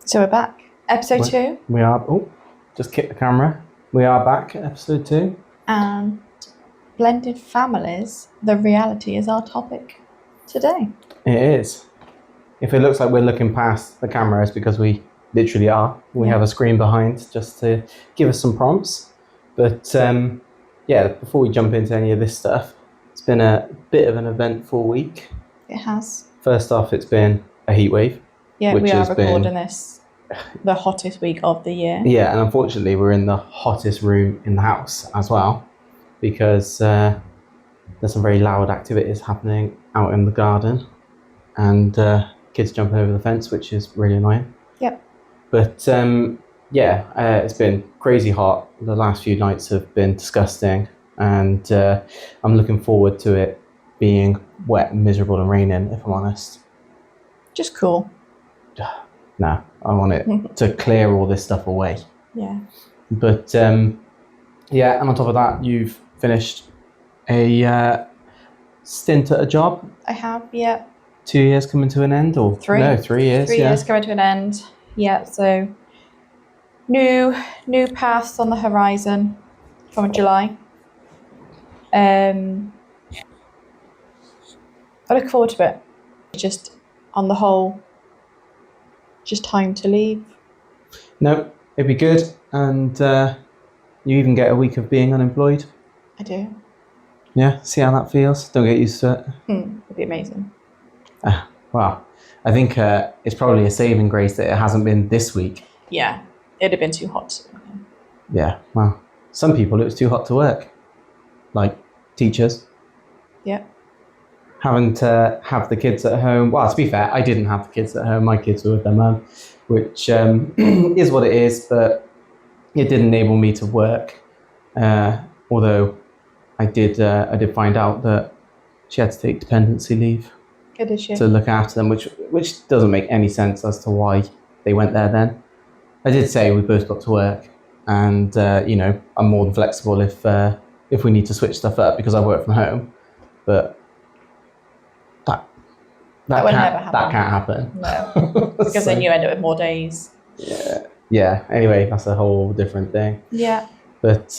So we're back. Episode 2. We are. Oh, just kick the camera. We are back at episode 2. And blended families, the reality is our topic today. It is. If it looks like we're looking past the camera, it's because we literally are. We have a screen behind just to give us some prompts. But before we jump into any of this stuff, it's been a bit of an eventful week. It has. First off, it's been a heat wave. Yeah, we are recording this the hottest week of the year. Yeah, and unfortunately we're in the hottest room in the house as well because there's some very loud activities happening out in the garden and kids jumping over the fence, which is really annoying. Yep. But it's been crazy hot. The last few nights have been disgusting and I'm looking forward to it being wet and miserable and raining, if I'm honest. Just cool. No, I want it to clear all this stuff away. Yeah. But and on top of that, you've finished a stint at a job. I have, yeah. 2 years coming to an end, or 3? No, 3 years. 3 years coming to an end. Yeah. So new paths on the horizon from July. I look forward to it. Just on the whole, just time to leave. No, it'd be good, and you even get a week of being unemployed. I do. Yeah, see how that feels. Don't get used to it. It'd be amazing. Well, I think it's probably a saving grace that it hasn't been this week. Yeah, it'd have been too hot. Yeah, well, some people it was too hot to work, like teachers. Yeah. Having to have the kids at home. Well, to be fair, I didn't have the kids at home. My kids were with their mum, which is what it is, but it did enable me to work. Although I did find out that she had to take dependency leave to look after them, which doesn't make any sense as to why they went there then. I did say we both got to work, and I'm more than flexible if we need to switch stuff up because I work from home, but that can't happen. No, because then you end up with more days. Yeah. Anyway, that's a whole different thing. Yeah. But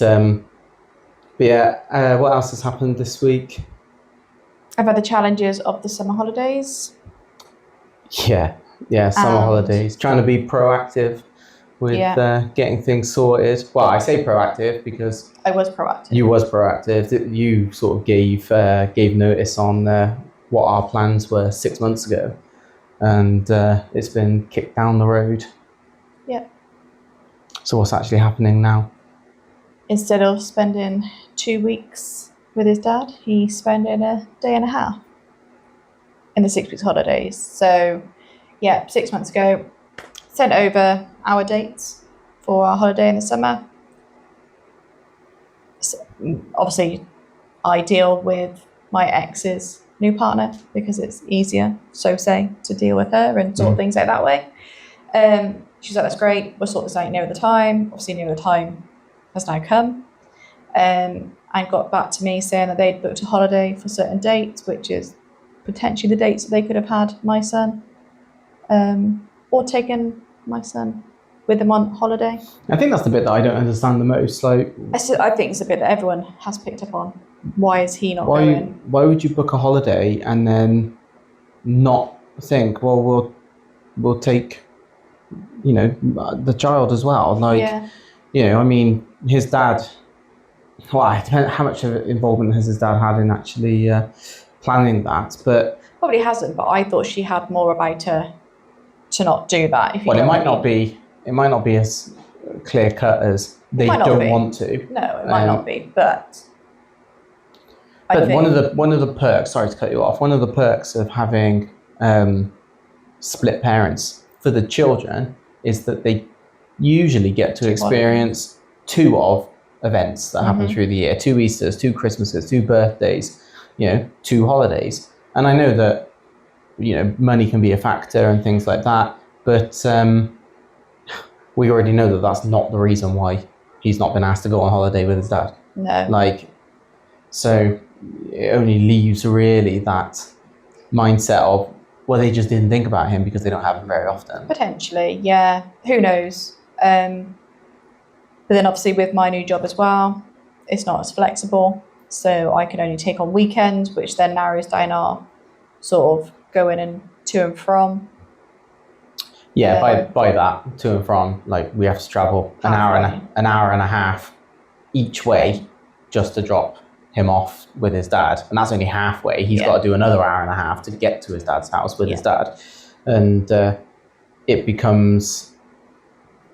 what else has happened this week? I've had the challenges of the summer holidays. Yeah, summer holidays. Trying to be proactive with getting things sorted. Well, I say proactive because I was proactive. You was proactive. You sort of gave notice on what our plans were 6 months ago, and it's been kicked down the road. Yeah. So what's actually happening now? Instead of spending 2 weeks with his dad, he's spending a day and a half in the 6 weeks holidays. So 6 months ago, sent over our dates for our holiday in the summer. So, obviously ideal with my ex's new partner because it's easier, to deal with her and sort things out that way. She's like, that's great, we'll sort this out near the time. Obviously near the time has now come, and got back to me saying that they'd booked a holiday for certain dates, which is potentially the dates that they could have had my son, or taken my son with them on holiday. I think that's the bit that I don't understand the most. Like, I think it's the bit that everyone has picked up on. Why is he not going? Why would you book a holiday and then not think, well, we'll take, the child as well? Like, I mean, his dad. Well, it depends how much of involvement has his dad had in actually planning that, but probably hasn't. But I thought she had more about her to not do that. It might not be. It might not be as clear cut as they don't want to. No, it might not be, but. But one of the perks. Sorry to cut you off. One of the perks of having split parents for the children is that they usually get to experience 2 of events that happen through the year: 2 Easters, 2 Christmases, 2 birthdays, 2 holidays. And I know that money can be a factor and things like that, but we already know that that's not the reason why he's not been asked to go on holiday with his dad. No. So it only leaves really that mindset of well, they just didn't think about him because they don't have him very often. Potentially, yeah. Who knows? But then obviously with my new job as well, it's not as flexible. So I can only take on weekends, which then narrows down our sort of going and to and from. Yeah, by that, to and from, like, we have to travel an hour and a half each way just to drop him off with his dad. And that's only halfway. He's got to do another hour and a half to get to his dad's house with his dad. And it becomes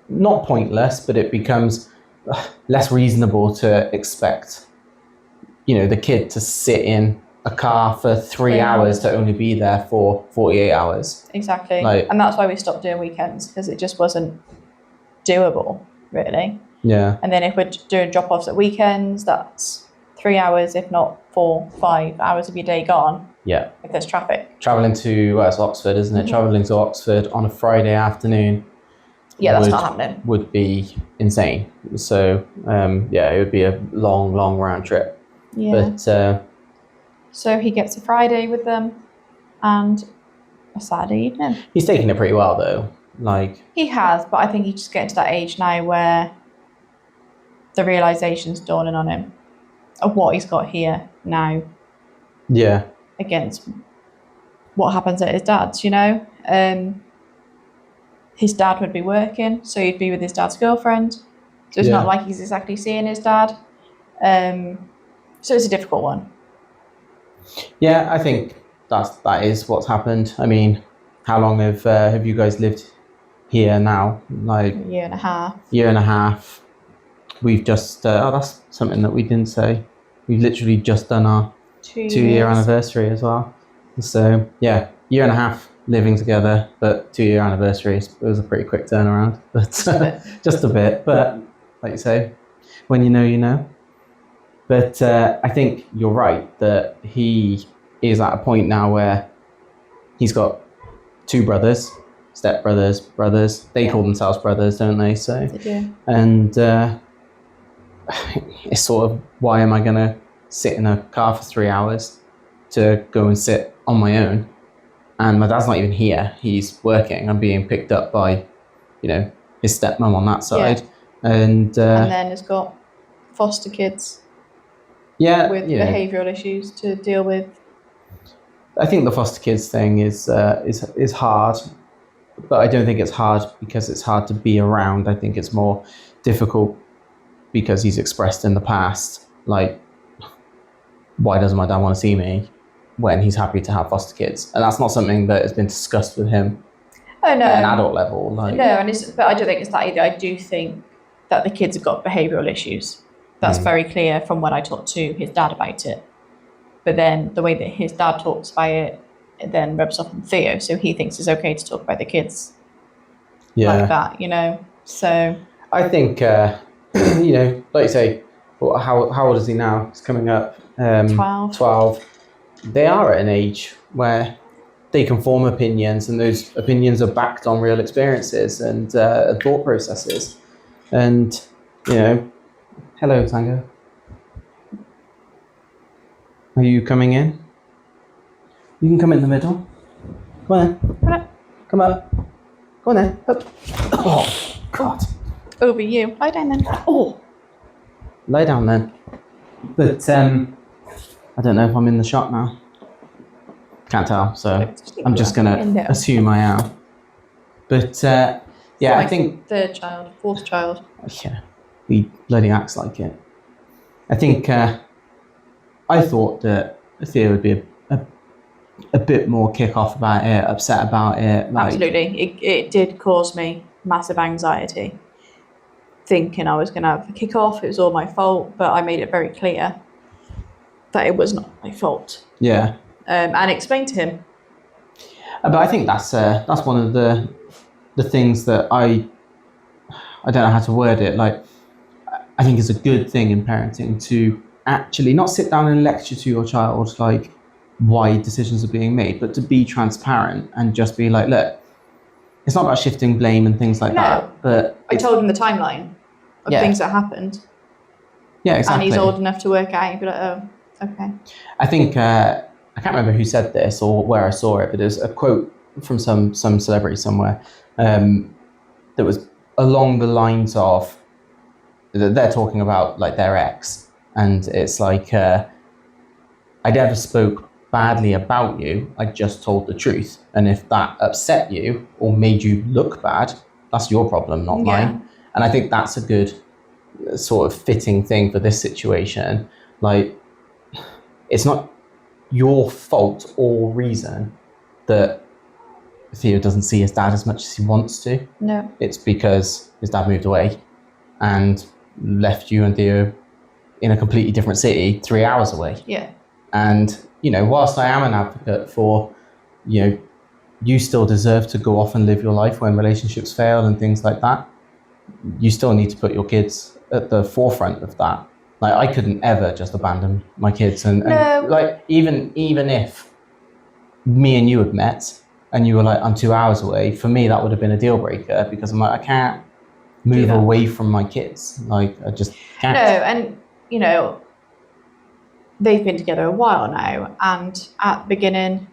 not pointless, but it becomes less reasonable to expect, the kid to sit in a car for 3 hours to only be there for 48 hours. Exactly. And that's why we stopped doing weekends, because it just wasn't doable, really. Yeah. And then if we're doing drop-offs at weekends, that's 3 hours, if not 4, 5 hours of your day gone. Yeah. If there's traffic. Travelling to, it's Oxford, isn't it? Mm-hmm. Travelling to Oxford on a Friday afternoon. Yeah, that's not happening. Would be insane. So, it would be a long, long round trip. Yeah. But... so he gets a Friday with them and a Saturday evening. He's taking it pretty well, though. He has, but I think he's just getting to that age now where the realisation's dawning on him of what he's got here now. Yeah. Against what happens at his dad's, his dad would be working, so he'd be with his dad's girlfriend. So it's not like he's exactly seeing his dad. So it's a difficult one. Yeah, I think that is what's happened. I mean, how long have you guys lived here now? A year and a half. Year and a half. We've just that's something that we didn't say. We've literally just done our 2-year anniversary as well. So yeah, year and a half living together, but 2-year anniversary. It was a pretty quick turnaround, but just a bit. But like you say, when you know, you know. But I think you're right that he is at a point now where he's got 2 brothers, brothers. They call themselves brothers, don't they? So they do. And it's sort of, why am I going to sit in a car for 3 hours to go and sit on my own? And my dad's not even here. He's working. I'm being picked up by, his stepmom on that side. Yeah. And then he's got foster kids. Yeah, with behavioural issues to deal with. I think the foster kids thing is hard, but I don't think it's hard because it's hard to be around. I think it's more difficult because he's expressed in the past, like, why doesn't my dad want to see me when he's happy to have foster kids? And that's not something that has been discussed with him at an adult level. But I don't think it's that either. I do think that the kids have got behavioural issues. That's very clear from when I talked to his dad about it. But then the way that his dad talks about it then rubs off on Theo. So he thinks it's okay to talk about the kids like that, So I think, like you say, how old is he now? He's coming up 12. They are at an age where they can form opinions, and those opinions are backed on real experiences and thought processes. And, hello, Tango. Are you coming in? You can come in the middle. Come on then. Come up. Go on then. Up. Oh, God. Over you. Lie down then. Oh. Lie down then. But I don't know if I'm in the shot now. Can't tell, so I'm just going to assume I am. But I think... Third child, fourth child. Yeah. He bloody acts like it. I think I thought that Theo would be a bit more kick-off about it, upset about it. Absolutely. It did cause me massive anxiety, thinking I was going to have a kick-off. It was all my fault, but I made it very clear that it was not my fault. Yeah. And explained to him. But I think that's one of the things that I don't know how to word it. I think it's a good thing in parenting to actually not sit down and lecture to your child why decisions are being made, but to be transparent and just be like, look, it's not about shifting blame and things like that. But I told him the timeline of things that happened. Yeah, exactly. And he's old enough to work out. He'd be like, oh, okay. I think a can't remember who said this or where I saw it, but it was a quote from some celebrity somewhere that was along the lines of, they're talking about like their ex, and it's like, I never spoke badly about you, I just told the truth. And if that upset you or made you look bad, that's your problem, not mine. And I think that's a good sort of fitting thing for this situation. Like, it's not your fault or reason that Theo doesn't see his dad as much as he wants to. No. It's because his dad moved away and left you and Theo in a completely different city 3 hours away. Yeah. And, you know, whilst I am an advocate for, you know, you still deserve to go off and live your life when relationships fail and things like that, you still need to put your kids at the forefront of that. Like, I couldn't ever just abandon my kids. And like, even if me and you had met and you were like, I'm 2 hours away, for me, that would have been a deal breaker, because I'm like, I can't move away from my kids. Like, I just can't. No, and, you know, they've been together a while now, and at the beginning,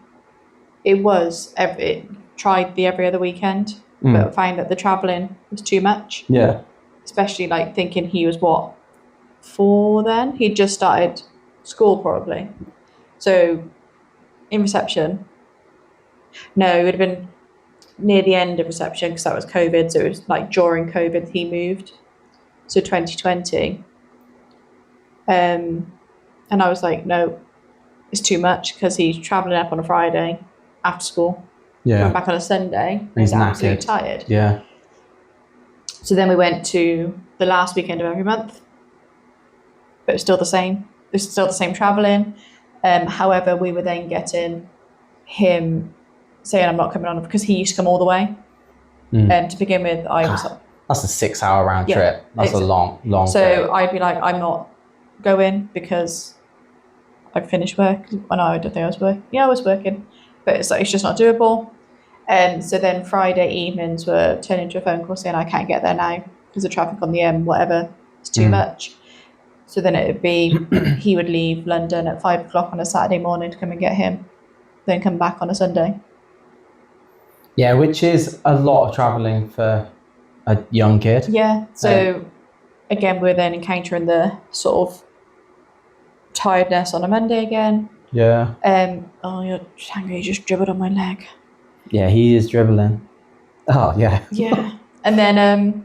it tried the every other weekend, but found that the travelling was too much. Yeah. Especially like thinking he was 4 then? He'd just started school probably. So in reception, no, it would have been near the end of reception because that was COVID. So it was like during COVID he moved. So 2020. And I was like, no, it's too much, because he's travelling up on a Friday after school. Yeah. Coming back on a Sunday. And he's absolutely tired. Yeah. So then we went to the last weekend of every month. But it's still the same. It's still the same travelling. However, we were then getting him saying, I'm not coming on, because he used to come all the way. To begin with, I was like, that's a 6 hour round trip. That's a long so trip. I'd be like, I'm not going because I've finished work. I know, I don't think I was working. Yeah, I was working. But it's like, it's just not doable. So then Friday evenings were turning into a phone call saying, I can't get there now because the traffic on the M, whatever, it's too much. So then it would be, he would leave London at 5 o'clock on a Saturday morning to come and get him, then come back on a Sunday. Yeah, which is a lot of travelling for a young kid. Yeah. So again, we're then encountering the sort of tiredness on a Monday again. Yeah. Oh, you're angry, you just dribbled on my leg. Yeah, he is dribbling. Oh, yeah. Yeah. And then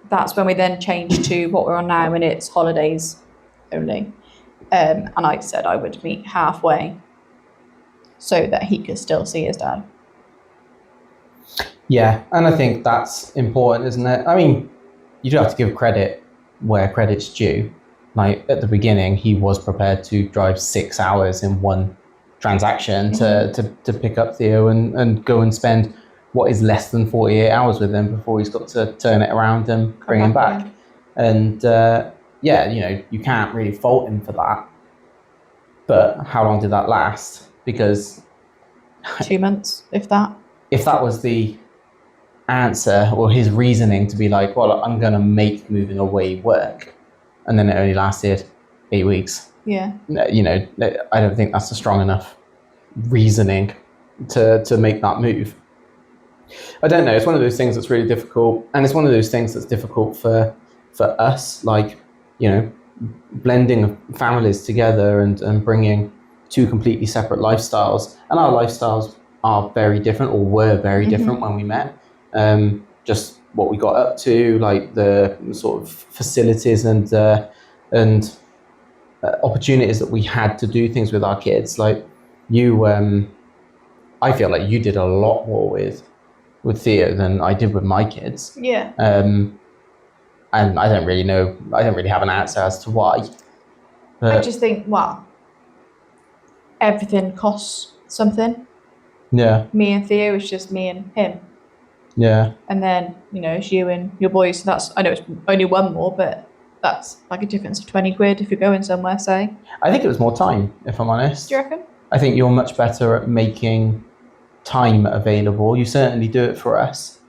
that's when we then changed to what we're on now, and it's holidays only. And I said I would meet halfway so that he could still see his dad. Yeah, and I think that's important, isn't it? I mean, you do have to give credit where credit's due. Like, at the beginning, he was prepared to drive 6 hours in one transaction to pick up Theo and go and spend what is less than 48 hours with him before he's got to turn it around and bring him back. And yeah, you know, you can't really fault him for that. But how long did that last? Because 2 months, if that. If that was the answer or his reasoning to be like, well, I'm going to make moving away work, and then it only lasted 8 weeks. Yeah. You know, I don't think that's a strong enough reasoning to make that move. I don't know. It's one of those things that's really difficult, and it's one of those things that's difficult for us, like, you know, blending families together and bringing two completely separate lifestyles. And our lifestyles are very different, or were very different when we met. Just what we got up to, like the sort of facilities and opportunities that we had to do things with our kids. Like you, I feel like you did a lot more with Theo than I did with my kids. Yeah. And I don't really have an answer as to why. But I just think, well, everything costs something. Yeah. Me and Theo is just me and him. Yeah. And then, you know, it's you and your boys. So that's, I know it's only one more, but that's like a difference of 20 quid if you're going somewhere, say. I think it was more time, if I'm honest. Do you reckon? I think you're much better at making time available. You certainly do it for us.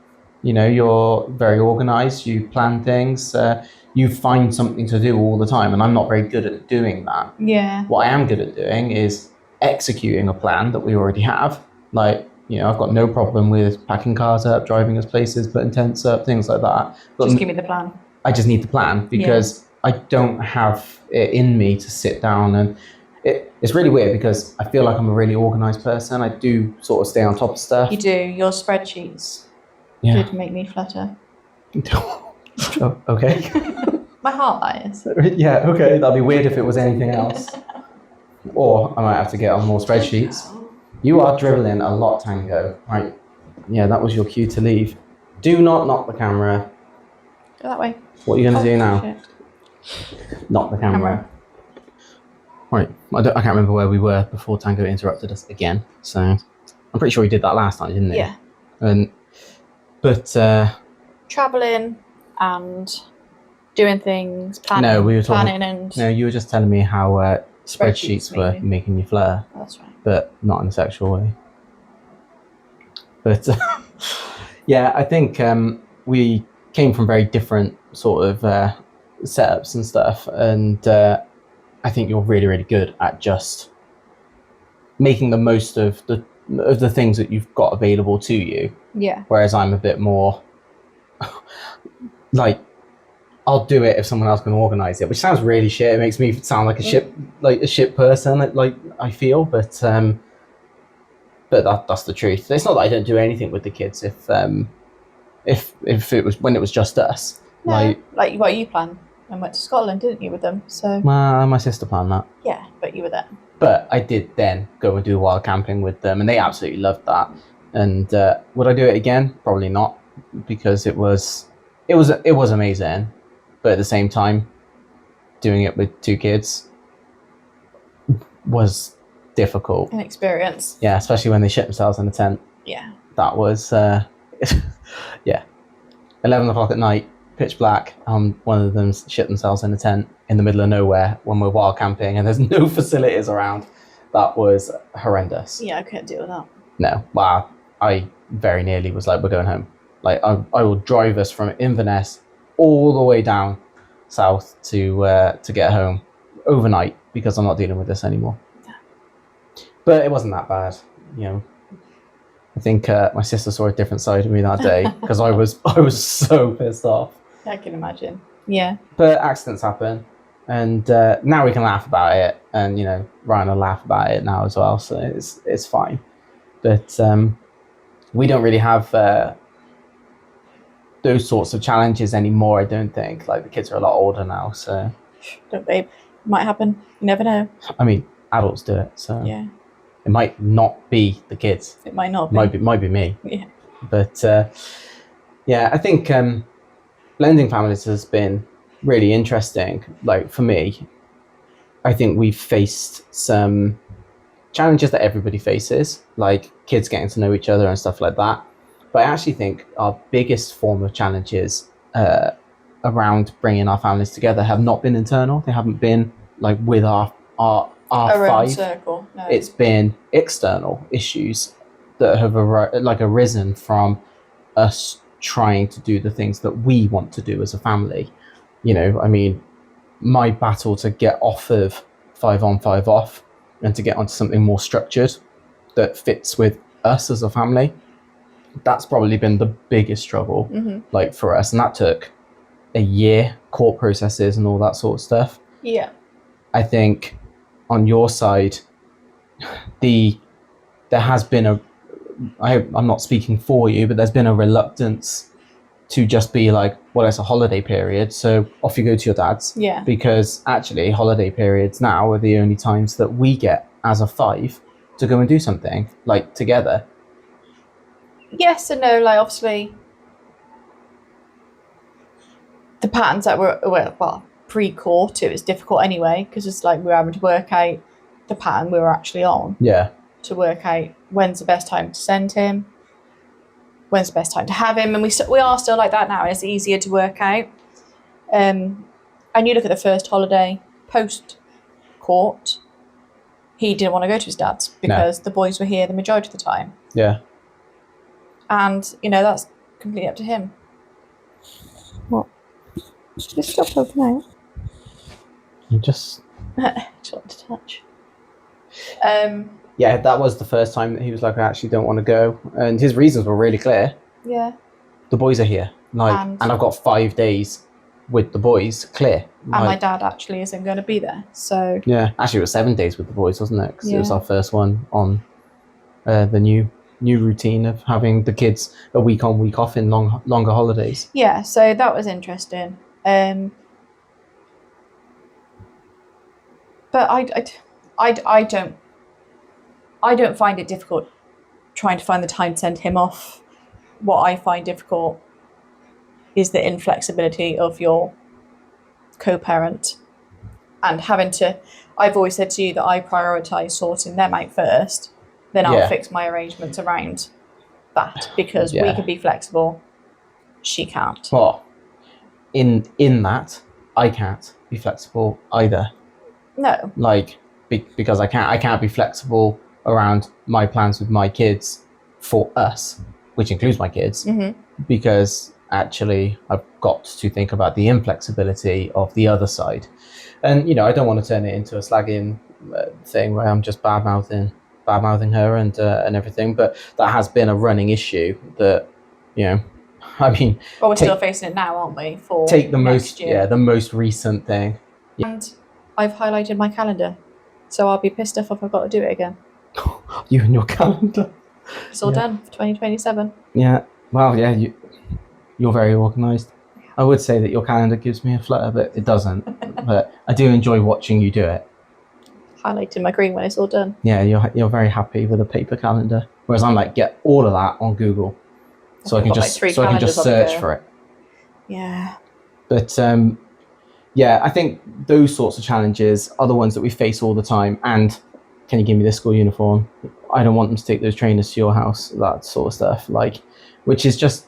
You know, you're very organised, you plan things, you find something to do all the time, and I'm not very good at doing that. Yeah. What I am good at doing is executing a plan that we already have. Like, I've got no problem with packing cars up, driving us places, putting tents up, things like that. But Just give me the plan. I just need the plan because I don't have it in me to sit down and it's really weird because I feel like I'm a really organised person. I do sort of stay on top of stuff. You do. Your spreadsheets did make me flutter. Oh, okay. My heart, that is. Yeah, okay. That'd be weird if it was anything else. Or I might have to get on more spreadsheets. You are dribbling a lot, Tango. Right. Yeah, that was your cue to leave. Do not knock the camera. Go that way. What are you going to do now? Shit. Knock the camera. Right. I can't remember where we were before Tango interrupted us again. So I'm pretty sure he did that last time, didn't he? Yeah. But traveling and doing things, planning. No, we were talking. Planning and. No, you were just telling me how spreadsheets were making you flirt. Oh, that's right. But not in a sexual way. But yeah, I think we came from very different sort of setups and stuff, and I think you're really, really good at just making the most of the things that you've got available to you. Yeah. Whereas I'm a bit more like, I'll do it if someone else can organise it, which sounds really shit. It makes me sound like a shit person. Like I feel, but that's the truth. It's not that I don't do anything with the kids. If it was when it was just us. No, like what you planned and went to Scotland, didn't you, with them? So. My sister planned that. Yeah, but you were there. But I did then go and do wild camping with them, and they absolutely loved that. And would I do it again? Probably not, because it was amazing. But at the same time, doing it with 2 kids was difficult. An experience. Yeah, especially when they shit themselves in a tent. Yeah. That was, yeah. 11 o'clock at night, pitch black, one of them shit themselves in a tent in the middle of nowhere when we're wild camping and there's no facilities around. That was horrendous. Yeah, I couldn't deal with that. No, wow. I very nearly was like, we're going home. Like, I will drive us from Inverness all the way down south to get home overnight because I'm not dealing with this anymore. Yeah. But it wasn't that bad, I think my sister saw a different side of me that day because I was so pissed off. I can imagine. Yeah. But accidents happen, and now we can laugh about it, and Ryan will laugh about it now as well, so it's fine. But we don't really have those sorts of challenges anymore, I don't think. Like, the kids are a lot older now, so. Don't, babe. It might happen. You never know. I mean, adults do it, so. Yeah. It might not be the kids. It might not be. Might be me. Yeah. But yeah, I think blending families has been really interesting. Like, for me, I think we've faced some challenges that everybody faces, like kids getting to know each other and stuff like that. But I actually think our biggest form of challenges around bringing our families together have not been internal. They haven't been like with our own circle. No. It's been external issues that have arisen from us trying to do the things that we want to do as a family. I mean, my battle to get off of 5 on 5 off and to get onto something more structured that fits with us as a family, that's probably been the biggest struggle, like, for us. And that took a year, court processes and all that sort of stuff. Yeah. I think on your side, there has been I'm not speaking for you, but there's been a reluctance to just be like, well, it's a holiday period, so off you go to your dad's. Yeah. Because actually, holiday periods now are the only times that we get as a 5 to go and do something, like, together. Yes and no. Like, obviously, the patterns that were pre-court, it was difficult anyway, because it's like we were having to work out the pattern we were actually on. Yeah. To work out when's the best time to send him, when's the best time to have him, and we are still like that now, and it's easier to work out. And you look at the first holiday post-court, he didn't want to go to his dad's because the boys were here the majority of the time. Yeah. And, that's completely up to him. What? Just stop opening out. You just want to touch. Yeah, that was the first time that he was like, I actually don't want to go. And his reasons were really clear. Yeah. The boys are here. And I've got 5 days with the boys clear. And my dad actually isn't going to be there. So yeah, actually it was 7 days with the boys, wasn't it? Because it was Yeah. our first one on the new routine of having the kids a week on, week off in longer holidays. Yeah, so that was interesting. But I don't find it difficult trying to find the time to send him off. What I find difficult is the inflexibility of your co-parent and having to. I've always said to you that I prioritise sorting them out first, then I'll Yeah. fix my arrangements around that because we Yeah. can be flexible. She can't. Well, in that, I can't be flexible either. No. Like, because I can't be flexible around my plans with my kids for us, which includes my kids, because actually I've got to think about the inflexibility of the other side. And, you know, I don't want to turn it into a slagging thing where I'm just bad mouthing her and everything. But that has been a running issue that, you know, I mean, Well, we're still facing it now, aren't we? For take the next year. the most recent thing. And I've highlighted my calendar, so I'll be pissed off if I've got to do it again. You and your calendar. It's all done for 2027. Yeah. Well, yeah, you're very organised. I would say that your calendar gives me a flutter, but it doesn't. But I do enjoy watching you do it. Highlighting my green when it's all done. Yeah, you're very happy with a paper calendar, whereas I'm like, get all of that on Google, so I can just search for it. Yeah. But yeah, I think those sorts of challenges are the ones that we face all the time. And can you give me the school uniform? I don't want them to take those trainers to your house. That sort of stuff, like, which is just,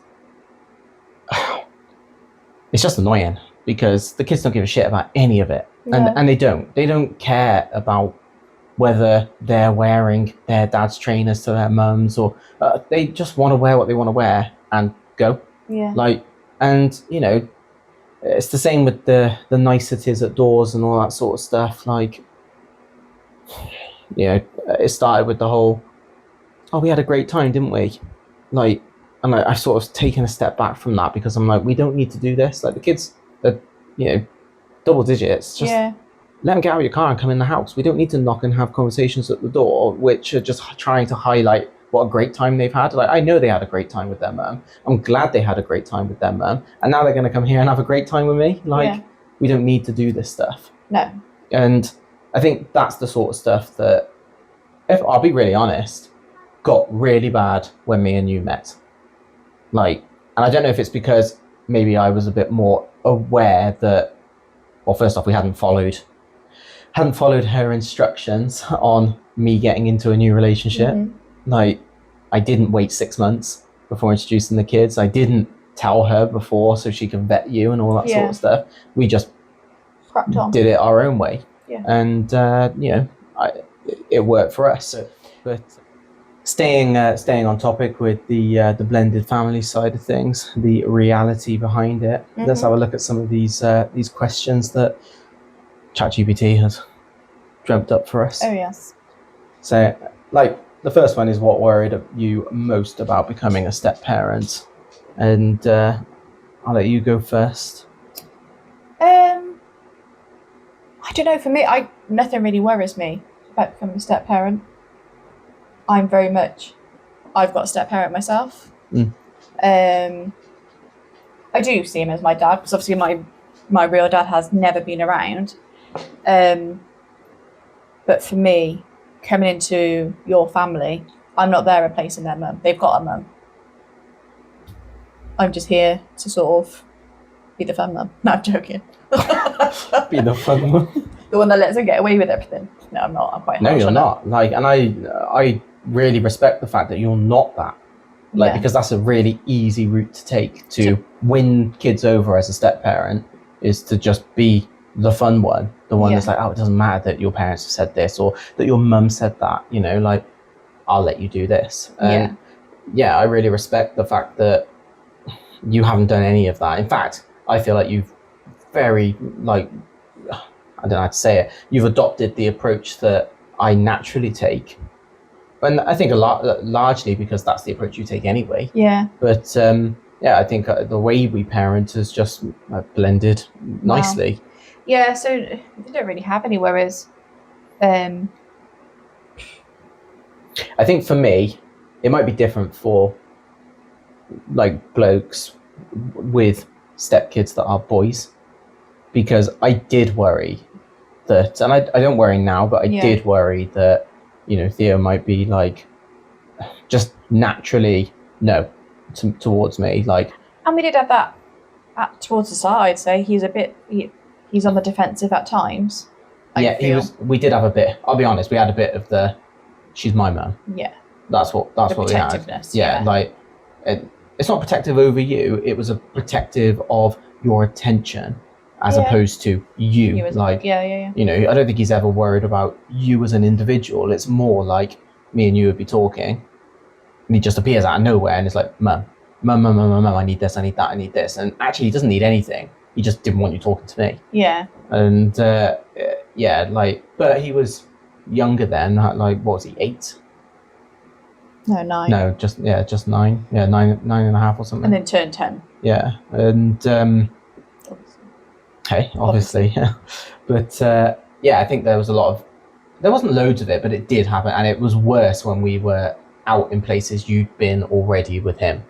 it's just annoying because the kids don't give a shit about any of it, and they don't care about whether they're wearing their dad's trainers to their mums or they just want to wear what they want to wear and go. Yeah. Like, and you know, it's the same with the niceties at doors and all that sort of stuff. Like, you know, it started with the whole, oh, we had a great time, didn't we? Like, and I've sort of taken a step back from that because I'm like, we don't need to do this. Like, the kids are, you know, double digits. Just let them get out of your car and come in the house. We don't need to knock and have conversations at the door, which are just trying to highlight what a great time they've had. Like, I know they had a great time with their mum. I'm glad they had a great time with their mum. And now they're going to come here and have a great time with me. Like, we don't need to do this stuff. No. And I think that's the sort of stuff that, if I'll be really honest, got really bad when me and you met. Like, and I don't know if it's because maybe I was a bit more aware that, well, first off, we hadn't followed her instructions on me getting into a new relationship. Like, I didn't wait 6 months before introducing the kids. I didn't tell her before so she can vet you and all that sort of stuff. We just did it our own way. Yeah. And, you know, it worked for us. But staying on topic with the blended family side of things, the reality behind it, let's have a look at some of these questions that ChatGPT has dreamt up for us. Oh, yes. So, like, the first one is, what worried you most about becoming a step parent? And I'll let you go first. I don't know. For me, nothing really worries me about becoming a step parent. I'm very much, I've got a step parent myself. I do see him as my dad because obviously my real dad has never been around. But for me, coming into your family, I'm not there replacing their mum. They've got a mum. I'm just here to sort of be the fun mum. No, I'm joking. Be the fun one. The one that lets them get away with everything. No, I'm not. I'm quite No, you're not. Like, and I really respect the fact that you're not that. Like, because that's a really easy route to take to win kids over as a step parent, is to just be the fun one, the one that's like, oh, it doesn't matter that your parents have said this or that your mum said that, you know, like, I'll let you do this. And yeah, I really respect the fact that you haven't done any of that. In fact, I feel like you've very, like, I don't know how to say it, you've adopted the approach that I naturally take. And I think largely because that's the approach you take anyway. Yeah. But I think the way we parent has just blended nicely. Wow. Yeah, so we don't really have any worries. I think for me, it might be different for like blokes with stepkids that are boys, because I did worry that, and I don't worry now, but I did worry that, Theo might be like just naturally no towards me, like. And we did have that towards the start. I'd say he's a bit. He's on the defensive at times. He was. We did have a bit. I'll be honest. We had a bit of the. She's my mum. Yeah. That's what we had. Protectiveness. Yeah, like it's not protective over you. It was a protective of your attention, as opposed to you. Like, yeah. I don't think he's ever worried about you as an individual. It's more like me and you would be talking, and he just appears out of nowhere, and it's like, mum, I need this, I need that, I need this, and actually he doesn't need anything. He just didn't want you talking to me. Yeah. And but he was younger then. Like, what was he, 8? No, 9. No, just 9. Yeah, 9.5 or something. And then turned 10. Yeah, and obviously. But I think there was there wasn't loads of it, but it did happen, and it was worse when we were out in places you'd been already with him.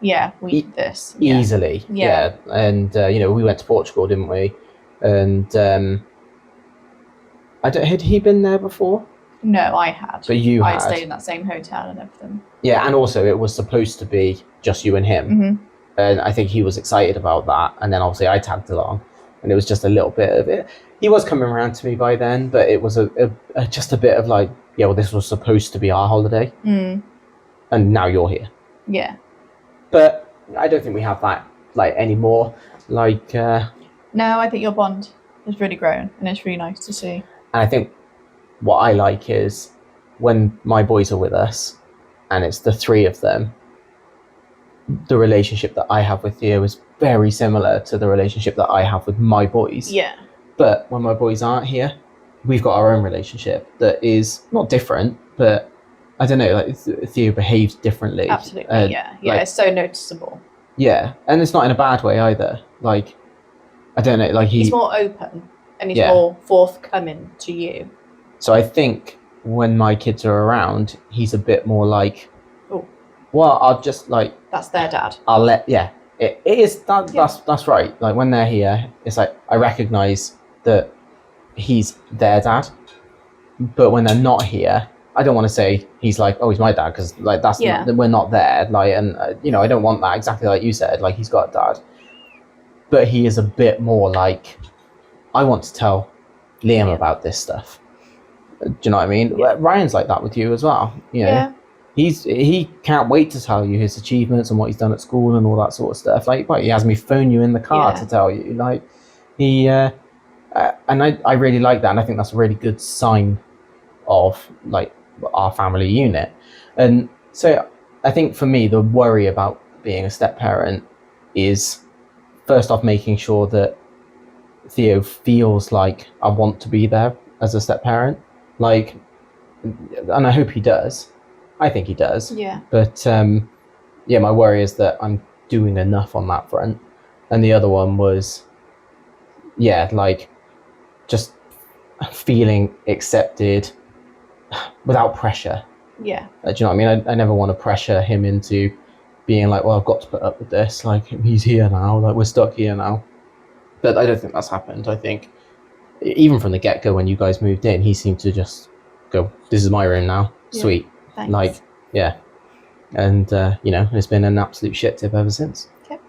Yeah, we did this. Easily. Yeah. And, we went to Portugal, didn't we? And had he been there before? No, I had. But you had. I stayed in that same hotel and everything. Yeah, and also it was supposed to be just you and him. Mm-hmm. And I think he was excited about that. And then obviously I tagged along, and it was just a little bit of it. He was coming around to me by then, but it was just a bit of like, yeah, well, this was supposed to be our holiday. Mm. And now you're here. Yeah. But I don't think we have that like anymore. Like no, I think your bond has really grown, and it's really nice to see. And I think what I like is when my boys are with us, and it's the 3 of them, the relationship that I have with Theo is very similar to the relationship that I have with my boys. Yeah. But when my boys aren't here, we've got our own relationship that is not different, but I don't know, like Theo behaves differently. Absolutely, yeah. Yeah, like, it's so noticeable. Yeah, and it's not in a bad way either. Like, I don't know, like he's more open, and he's more forthcoming to you. So I think when my kids are around, he's a bit more like, well, I'll just like... That's their dad. I'll let... Yeah, it is. That's right. Like, when they're here, it's like, I recognise that he's their dad. But when they're not here, I don't want to say he's like, oh, he's my dad, because like that's we're not there. Like, and I don't want that, exactly like you said. Like, he's got a dad, but he is a bit more like, I want to tell Liam about this stuff. Do you know what I mean? Yeah. Ryan's like that with you as well. He can't wait to tell you his achievements and what he's done at school and all that sort of stuff. Like, he has me phone you in the car to tell you. Like, he and I really like that, and I think that's a really good sign of like our family unit. And so I think for me, the worry about being a step parent is first off making sure that Theo feels like I want to be there as a step parent, like, and I hope he does. I think he does. Yeah. But my worry is that I'm doing enough on that front. And the other one was, like, just feeling accepted without pressure. Yeah. Do you know what I mean? I never want to pressure him into being like, well, I've got to put up with this. Like, he's here now. Like, we're stuck here now. But I don't think that's happened. I think even from the get-go when you guys moved in, he seemed to just go, this is my room now. Yeah. Sweet. Thanks. Like, yeah. And, it's been an absolute shit tip ever since. Okay.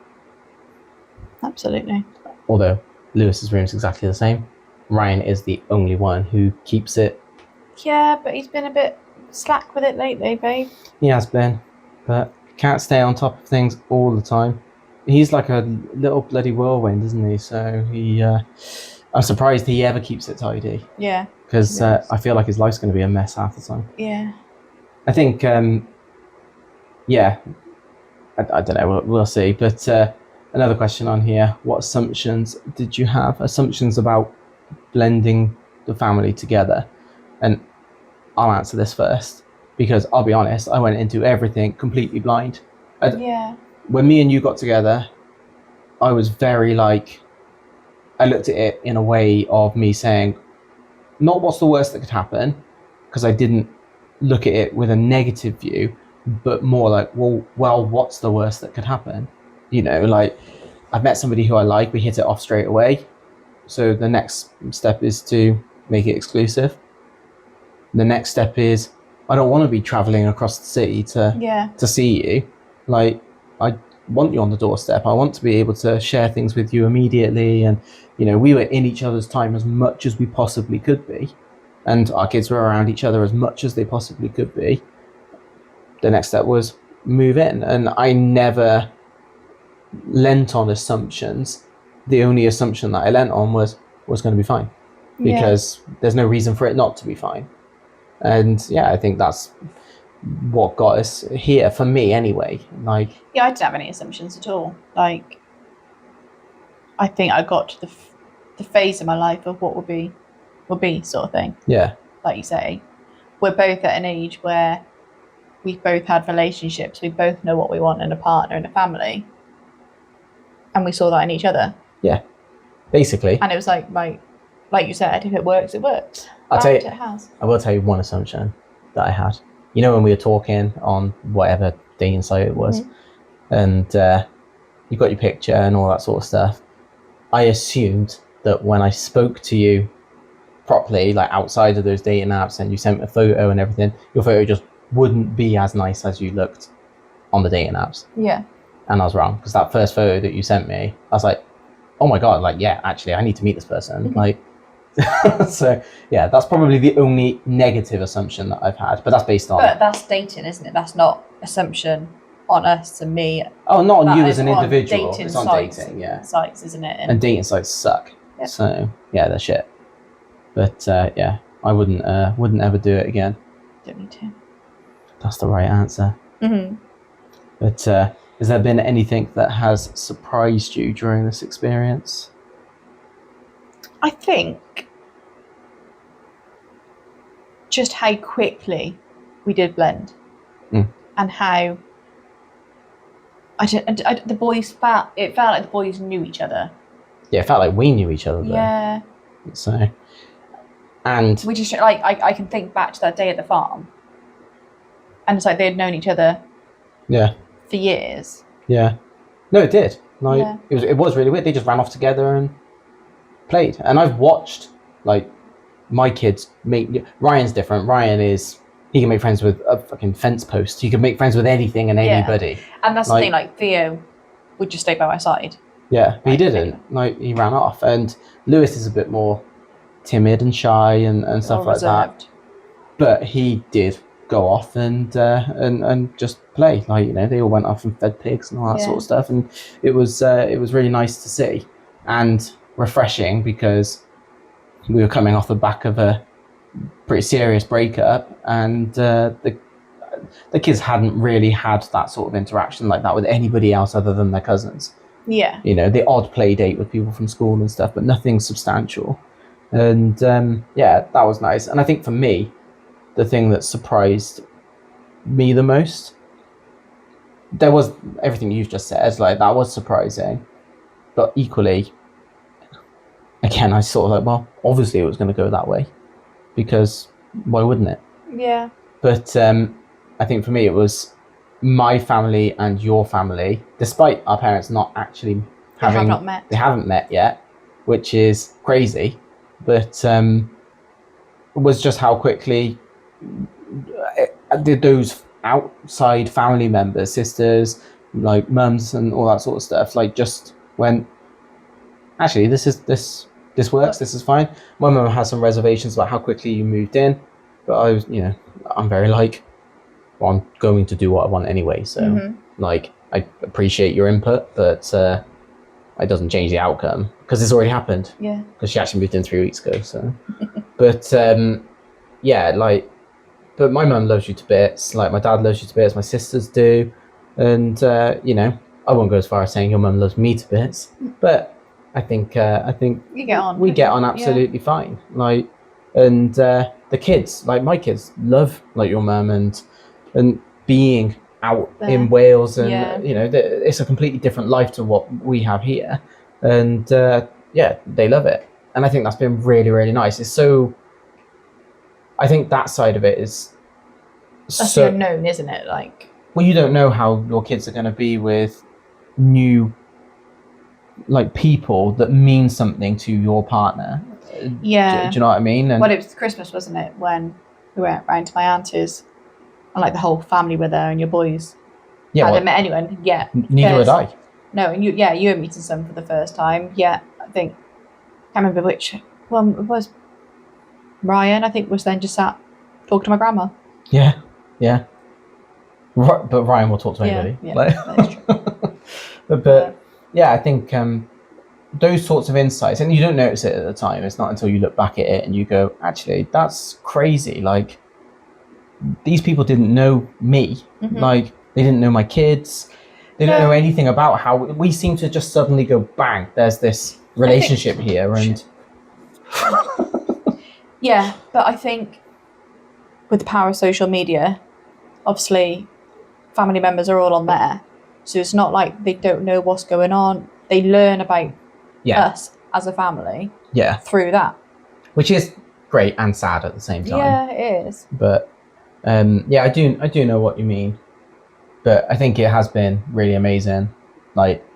Absolutely. Although Lewis's room is exactly the same. Ryan is the only one who keeps it. Yeah, but he's been a bit slack with it lately, babe. He has been, but can't stay on top of things all the time. He's like a little bloody whirlwind, isn't he? So I'm surprised he ever keeps it tidy. Yeah. Because I feel like his life's going to be a mess half the time. Yeah. I think, I don't know, we'll see. But another question on here, what assumptions did you have? Assumptions about blending the family together? And I'll answer this first, because I'll be honest, I went into everything completely blind. When me and you got together, I was very like, I looked at it in a way of me saying, not what's the worst that could happen, because I didn't look at it with a negative view, but more like, well, what's the worst that could happen? You know, like, I've met somebody who I like, we hit it off straight away. So the next step is to make it exclusive. The next step is, I don't want to be traveling across the city to see you. Like, I want you on the doorstep. I want to be able to share things with you immediately. And, you know, we were in each other's time as much as we possibly could be. And our kids were around each other as much as they possibly could be. The next step was move in. And I never lent on assumptions. The only assumption that I lent on was going to be fine. Because there's no reason for it not to be fine. And yeah, I think that's what got us here, for me anyway. Like, I didn't have any assumptions at all. Like, I think I got to the phase in my life of what would be sort of thing. Yeah. Like you say, we're both at an age where we've both had relationships. We both know what we want in a partner and a family. And we saw that in each other. Yeah, basically. And it was like you said, if it works, it works. I'll tell you, it has. I will tell you one assumption that I had. You know, when we were talking on whatever dating site it was, and you got your picture and all that sort of stuff, I assumed that when I spoke to you properly, like outside of those dating apps, and you sent a photo and everything, your photo just wouldn't be as nice as you looked on the dating apps. Yeah. And I was wrong, because that first photo that you sent me, I was like, oh my God, like, yeah, actually, I need to meet this person. Like, so yeah, that's probably the only negative assumption that I've had, but that's based on. But that's dating, isn't it? That's not assumption on us and me. Oh, not on you as an on individual. dating it's on sites, dating, yeah. Sites, isn't it? And dating sites suck. Yep. So yeah, they're shit. But yeah, I wouldn't ever do it again. Don't need to. That's the right answer. Mm-hmm. But has there been anything that has surprised you during this experience? I think just how quickly we did blend, and how the boys felt like the boys knew each other. Yeah, it felt like we knew each other though. Yeah. So, and we just like I can think back to that day at the farm, and it's like they had known each other. Yeah. For years. Yeah. No, it did. Like it was really weird. They just ran off together and played. And I've watched like my kids make. Ryan's different. He can make friends with a fucking fence post. He can make friends with anything and anybody. And that's the thing. Like Theo would just stay by my side. Yeah, but he didn't. Like, he ran off. And Lewis is a bit more timid and shy and stuff like that. But he did go off and just play. Like, you know, they all went off and fed pigs and all that sort of stuff. And it was really nice to see and refreshing, because we were coming off the back of a pretty serious breakup, and the kids hadn't really had that sort of interaction like that with anybody else other than their cousins. Yeah. You know, the odd play date with people from school and stuff, but nothing substantial. And yeah, that was nice. And I think for me, the thing that surprised me the most, there was everything you've just said, like that was surprising. But equally, again, I sort of like, well, obviously it was going to go that way, because why wouldn't it? Yeah. But I think for me it was my family and your family, despite our parents not actually having... They haven't met yet, which is crazy. But it was just how quickly did those outside family members, sisters, like mums and all that sort of stuff, like just went, actually, this works, this is fine. My mum has some reservations about how quickly you moved in, but I was, you know, I'm very like, well, I'm going to do what I want anyway, so like, I appreciate your input, but it doesn't change the outcome, because it's already happened. Yeah. Because she actually moved in 3 weeks ago, so. But yeah, like, but my mum loves you to bits, like my dad loves you to bits, my sisters do, and you know, I won't go as far as saying your mum loves me to bits, but I think you get on. We get on absolutely fine. Like, and the kids, like my kids, love like your mum and being out There. in Wales, and Yeah. you know, it's a completely different life to what we have here, and yeah, they love it, and I think that's been really, really nice. It's so, I think that side of it is That's so the unknown, isn't it? Like, well, you don't know how your kids are going to be with new like people that mean something to your partner. yeah. Do you know what I mean? And Well, it was Christmas, wasn't it, when we went round to my auntie's, and like the whole family were there, and your boys yeah, hadn't met anyone yet. neither had I. No, and you were meeting some for the first time. Yeah, I think, I can't remember which one it was. Ryan, I think, was then just sat talking to my grandma. Yeah. But Ryan will talk to anybody. Yeah, like, that's true. but yeah, I think those sorts of insights, and you don't notice it at the time. It's not until you look back at it and you go, actually, that's crazy. Like, these people didn't know me. Mm-hmm. Like, they didn't know my kids. They don't know anything about how we seem to just suddenly go, bang, there's this relationship here. And yeah, but I think with the power of social media, obviously family members are all on there, so it's not like they don't know what's going on. They learn about us as a family through that, which is great and sad at the same time. Yeah, it is. But yeah, I do know what you mean. But I think it has been really amazing. Like,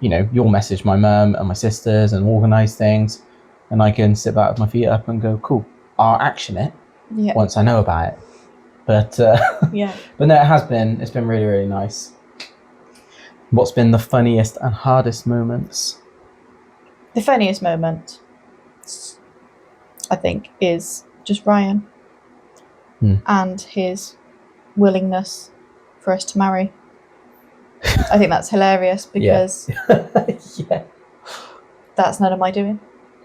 you know, you'll message my mum and my sisters and organise things, and I can sit back with my feet up and go, cool, I'll action it once I know about it. But but no, it's been really, really nice. What's been the funniest and hardest moments? The funniest moment, I think, is just Ryan and his willingness for us to marry. I think that's hilarious because that's none of my doing.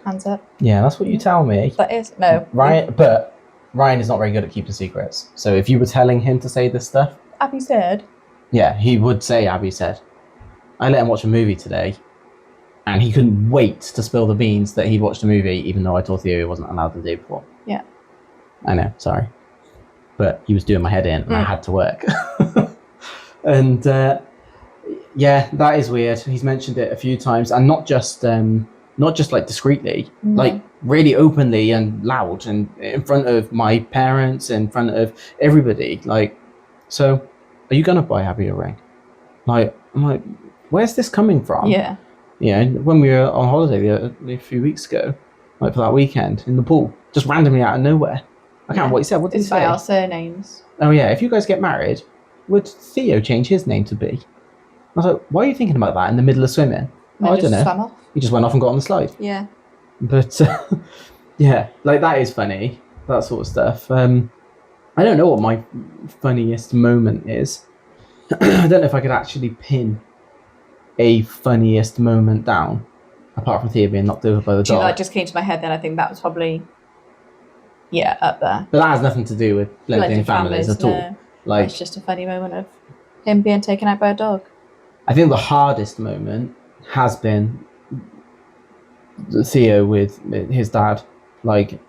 Hands up. Yeah, that's what you tell me. That is. No. Ryan, but Ryan is not very good at keeping secrets. So if you were telling him to say this stuff... Abby said. Yeah, he would say Abby said. I let him watch a movie today, and he couldn't wait to spill the beans that he'd watched a movie, even though I told Theo he wasn't allowed the day before. Yeah. I know, sorry. But he was doing my head in, and I had to work. And yeah, that is weird. He's mentioned it a few times, and not just like discreetly, like really openly and loud, and in front of my parents, in front of everybody. Like, so are you gonna buy Abby a ring? Like, I'm like, where's this coming from? Yeah. You know, when we were on holiday a few weeks ago, like for that weekend in the pool, just randomly out of nowhere. I can't remember what he said. What did he say? It's by our surnames. Oh yeah, if you guys get married, would Theo change his name to B? I was like, why are you thinking about that in the middle of swimming? I don't know. Swam off. He just went off and got on the slide. Yeah. But yeah, like that is funny, that sort of stuff. I don't know what my funniest moment is. I don't know if I could actually pin a funniest moment down, apart from Thea being knocked over by the dog. That just came to my head then. I think that was probably, up there. But that has nothing to do with blending families at all. Like, it's just a funny moment of him being taken out by a dog. I think the hardest moment has been Theo with his dad. Like,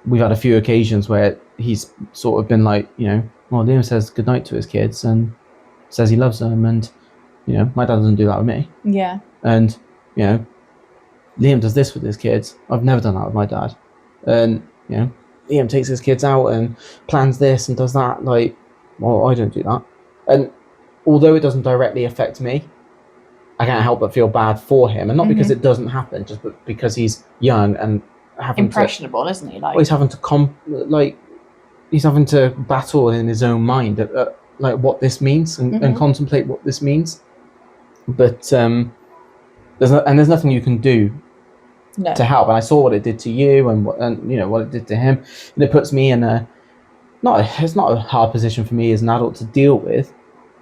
we've had a few occasions where he's sort of been like, you know, well, Liam says goodnight to his kids and says he loves them, and you know, my dad doesn't do that with me. Yeah. And you know, Liam does this with his kids. I've never done that with my dad. And you know, Liam takes his kids out and plans this and does that. Like, well, I don't do that. And although it doesn't directly affect me, I can't help but feel bad for him, and not because it doesn't happen, just because he's young and having impressionable, isn't he? Like, he's having to he's having to battle in his own mind like what this means and contemplate what this means. But there's nothing you can do to help. And I saw what it did to you, and you know what it did to him, and it puts me in it's not a hard position for me as an adult to deal with.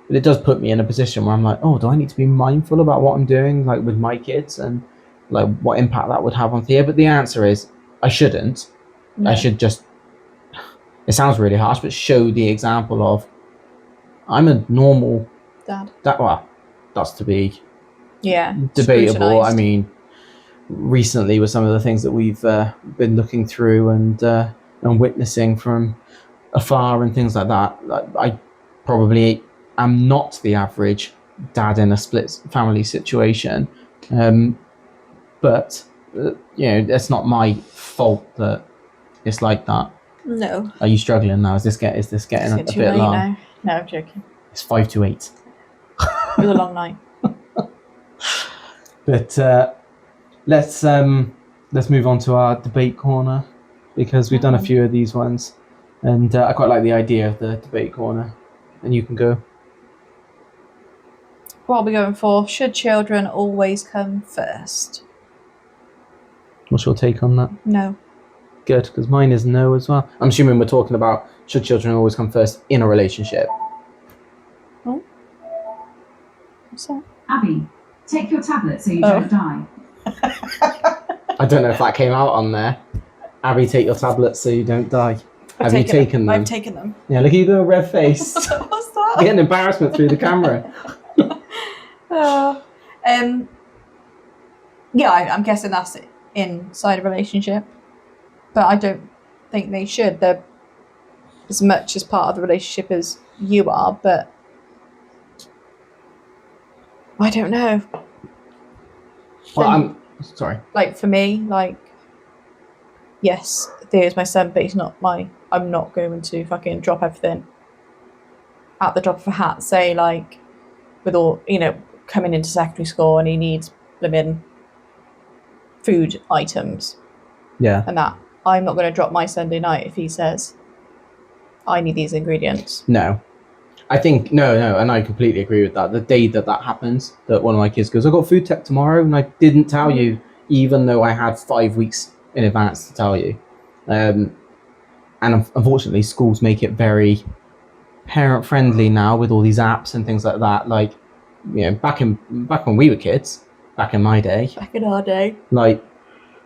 But it does put me in a position where I'm like, oh, do I need to be mindful about what I'm doing, like with my kids, and like what impact that would have on Thea? But the answer is, I shouldn't. No. I should just, it sounds really harsh, but show the example of, I'm a normal dad. Well, that's to be debatable. I mean, recently with some of the things that we've been looking through, and and witnessing from afar and things like that, I probably am not the average dad in a split family situation. But it's not my fault that it's like that. No. Are you struggling now? Is this getting It's a too bit late long? now. No, I'm joking. It's 5 to 8. It was a long night. But let's move on to our debate corner, because we've done a few of these ones, and I quite like the idea of the debate corner. And you can go. What are we going for? Should children always come first? What's your take on that? No. Good, because mine is no as well. I'm assuming we're talking about should children always come first in a relationship. Oh. What's that? Abby, take your tablet so you don't die. I don't know if that came out on there. Abby, take your tablet so you don't die. Have you taken them? I've taken them. Yeah, look at you got a red face. What's that? Getting embarrassment through the camera. Yeah, I'm guessing that's inside a relationship, but I don't think they should. They're as much as part of the relationship as you are, but I don't know. Well, I'm sorry. Like for me, like yes, Theo's my son, but he's not I'm not going to fucking drop everything at the drop of a hat. Say like with all coming into secondary school and he needs blooming food items. Yeah. And that I'm not going to drop my Sunday night if he says I need these ingredients. No. I think no, and I completely agree with that. The day that happens, that one of my kids goes, "I've got food tech tomorrow," and I didn't tell you, even though I had 5 weeks in advance to tell you. And unfortunately, schools make it very parent friendly now with all these apps and things like that. Like, back when we were kids, back in my day, Back in our day, like,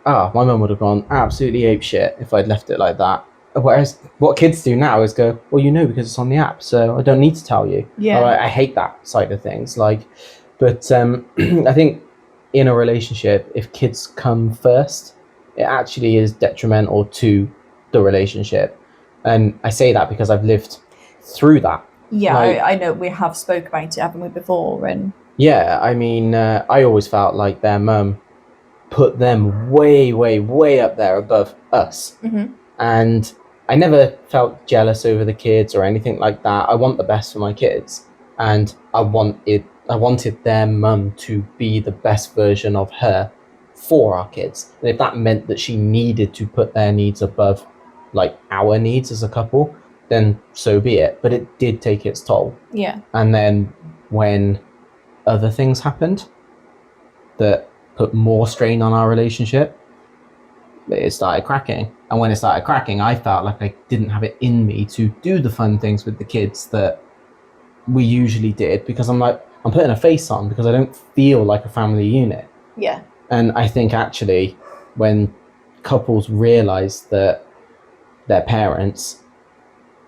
my mum would have gone absolutely ape shit if I'd left it like that. Whereas what kids do now is go, well, because it's on the app, so I don't need to tell you. Yeah. Or I hate that side of things. Like, but I think in a relationship, if kids come first, it actually is detrimental to the relationship. And I say that because I've lived through that. Yeah, I know we have spoke about it, haven't we, before? And yeah, I mean, I always felt like their mum put them way, way, way up there above us. Mm-hmm. And I never felt jealous over the kids or anything like that. I want the best for my kids, and I wanted their mum to be the best version of her for our kids. And if that meant that she needed to put their needs above like our needs as a couple, then so be it. But it did take its toll. Yeah. And then when other things happened that put more strain on our relationship, it started cracking. And when it started cracking, I felt like I didn't have it in me to do the fun things with the kids that we usually did, because I'm putting a face on because I don't feel like a family unit. Yeah. And I think actually when couples realize that they're parents,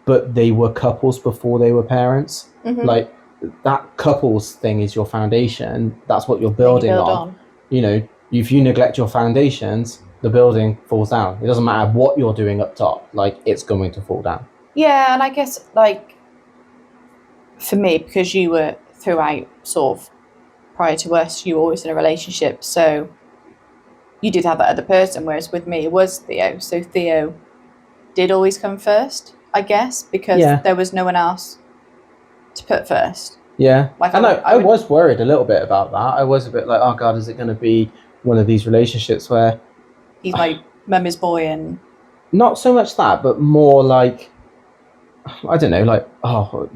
but they were couples before they were parents, like that couples thing is your foundation. That's what you're building on. If you neglect your foundations, the building falls down. It doesn't matter what you're doing up top, like it's going to fall down. Yeah, and I guess like for me, because you were throughout sort of prior to us, you were always in a relationship, so you did have that other person, whereas with me it was Theo. So Theo did always come first, I guess, because there was no one else to put first. Yeah. Like and I was worried a little bit about that. I was a bit like, oh God, is it going to be one of these relationships where he's my mummy's boy? And not so much that, but more like, I don't know, like, oh,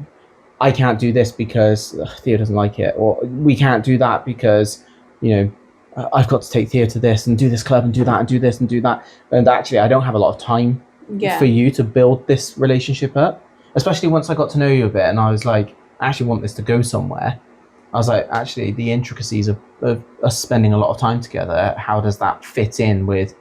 I can't do this because Theo doesn't like it, or we can't do that because, I've got to take Theo to this and do this club and do that and do this and do that. And actually, I don't have a lot of time for you to build this relationship up, especially once I got to know you a bit and I was like, I actually want this to go somewhere. I was like, actually, the intricacies of us spending a lot of time together, how does that fit in with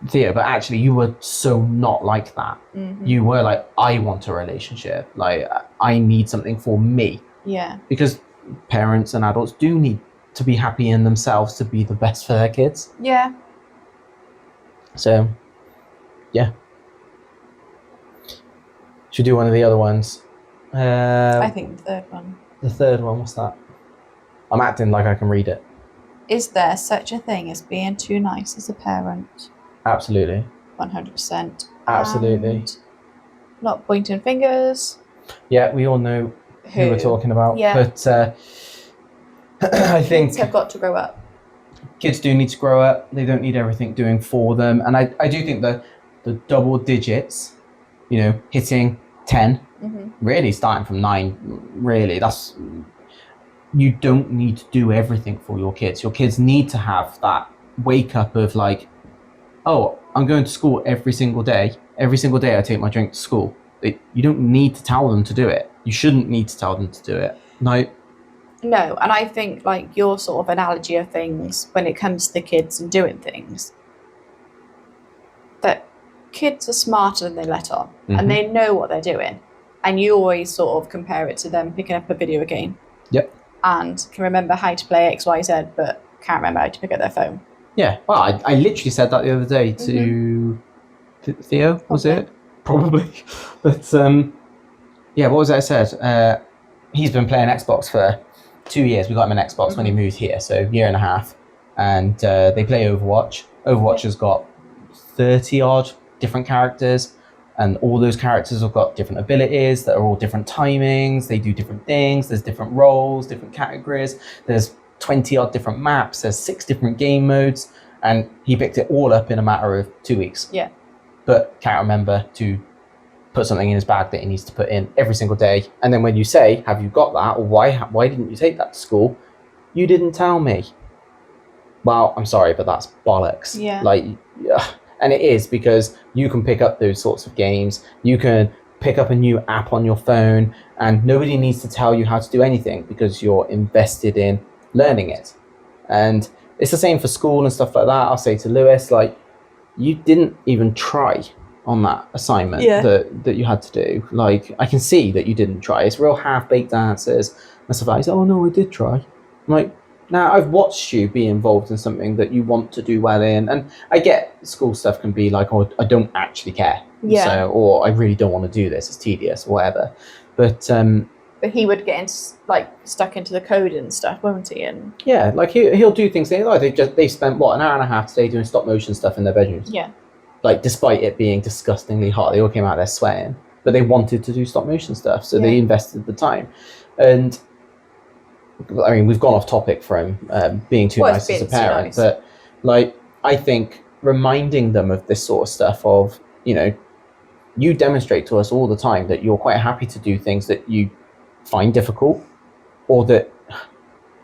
Theo? But actually, you were so not like that. Mm-hmm. You were like, I want a relationship. Like, I need something for me. Yeah. Because parents and adults do need to be happy in themselves to be the best for their kids. Yeah. So, yeah. Should we do one of the other ones? I think the third one. The third one, what's that? I'm acting like I can read it. Is there such a thing as being too nice as a parent? Absolutely. 100%. Absolutely. And not pointing fingers. Yeah, we all know who we're talking about. Yeah. But I think Kids have got to grow up. kids do need to grow up. They don't need everything doing for them. And I do think that the double digits, you know, hitting 10, really starting from 9, really, that's... You don't need to do everything for your kids. Your kids need to have that wake up of like, oh, I'm going to school every single day. Every single day I take my drink to school. You don't need to tell them to do it. You shouldn't need to tell them to do it. No, and I think like your sort of analogy of things when it comes to the kids and doing things, that kids are smarter than they let on, and they know what they're doing. And you always sort of compare it to them picking up a video game. Yep. And can remember how to play X, Y, Z, but can't remember how to pick up their phone. Yeah, well, I literally said that the other day to Theo, was it? Probably. But yeah, what was it I said? He's been playing Xbox for 2 years. We got him an Xbox when he moved here, so a year and a half. And they play Overwatch. Overwatch has got 30 odd different characters, and all those characters have got different abilities that are all different timings. They do different things. There's different roles, different categories. There's 20 odd different maps. There's 6 different game modes, and he picked it all up in a matter of 2 weeks. Yeah. But can't remember to put something in his bag that he needs to put in every single day. And then when you say, have you got that? Or why didn't you take that to school? You didn't tell me. Well, I'm sorry, but that's bollocks. Yeah. Like, and it is, because you can pick up those sorts of games. You can pick up a new app on your phone, and nobody needs to tell you how to do anything because you're invested in learning it. And it's the same for school and stuff like that. I'll say to Lewis, like, you didn't even try on that assignment that you had to do. Like, I can see that you didn't try. It's real half-baked answers and stuff like that. He's like, oh no, I did try. I'm like, now I've watched you be involved in something that you want to do well in, and I get school stuff can be like, oh, I don't actually care. Yeah. So, or I really don't want to do this. It's tedious or whatever. But he would get stuck into the code and stuff, won't he? And yeah, like he'll do things. They spent what, an hour and a half today doing stop motion stuff in their bedrooms. Yeah. Like, despite it being disgustingly hot, they all came out there sweating, but they wanted to do stop motion stuff, so they invested the time. And I mean, we've gone off topic from being too nice as a parent, but like, I think reminding them of this sort of stuff of, you know, you demonstrate to us all the time that you're quite happy to do things that you find difficult or that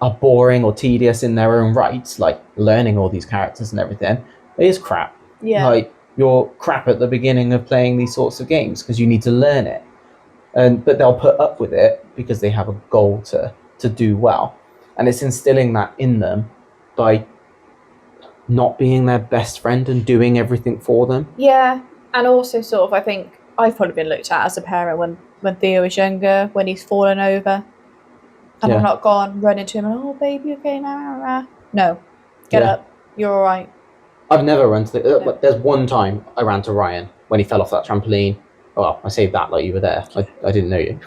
are boring or tedious in their own rights, like learning all these characters and everything. It is crap. Yeah. Like, you're crap at the beginning of playing these sorts of games because you need to learn it. But they'll put up with it because they have a goal to do well. And it's instilling that in them by not being their best friend and doing everything for them. Yeah. And also sort of, I think I've probably been looked at as a parent when Theo was younger, when he's fallen over. And I've not gone running to him and, oh, baby, okay, now. No, get up. You're all right. I've never run to there's one time I ran to Ryan when he fell off that trampoline. Well, I saved that like you were there. I didn't know you.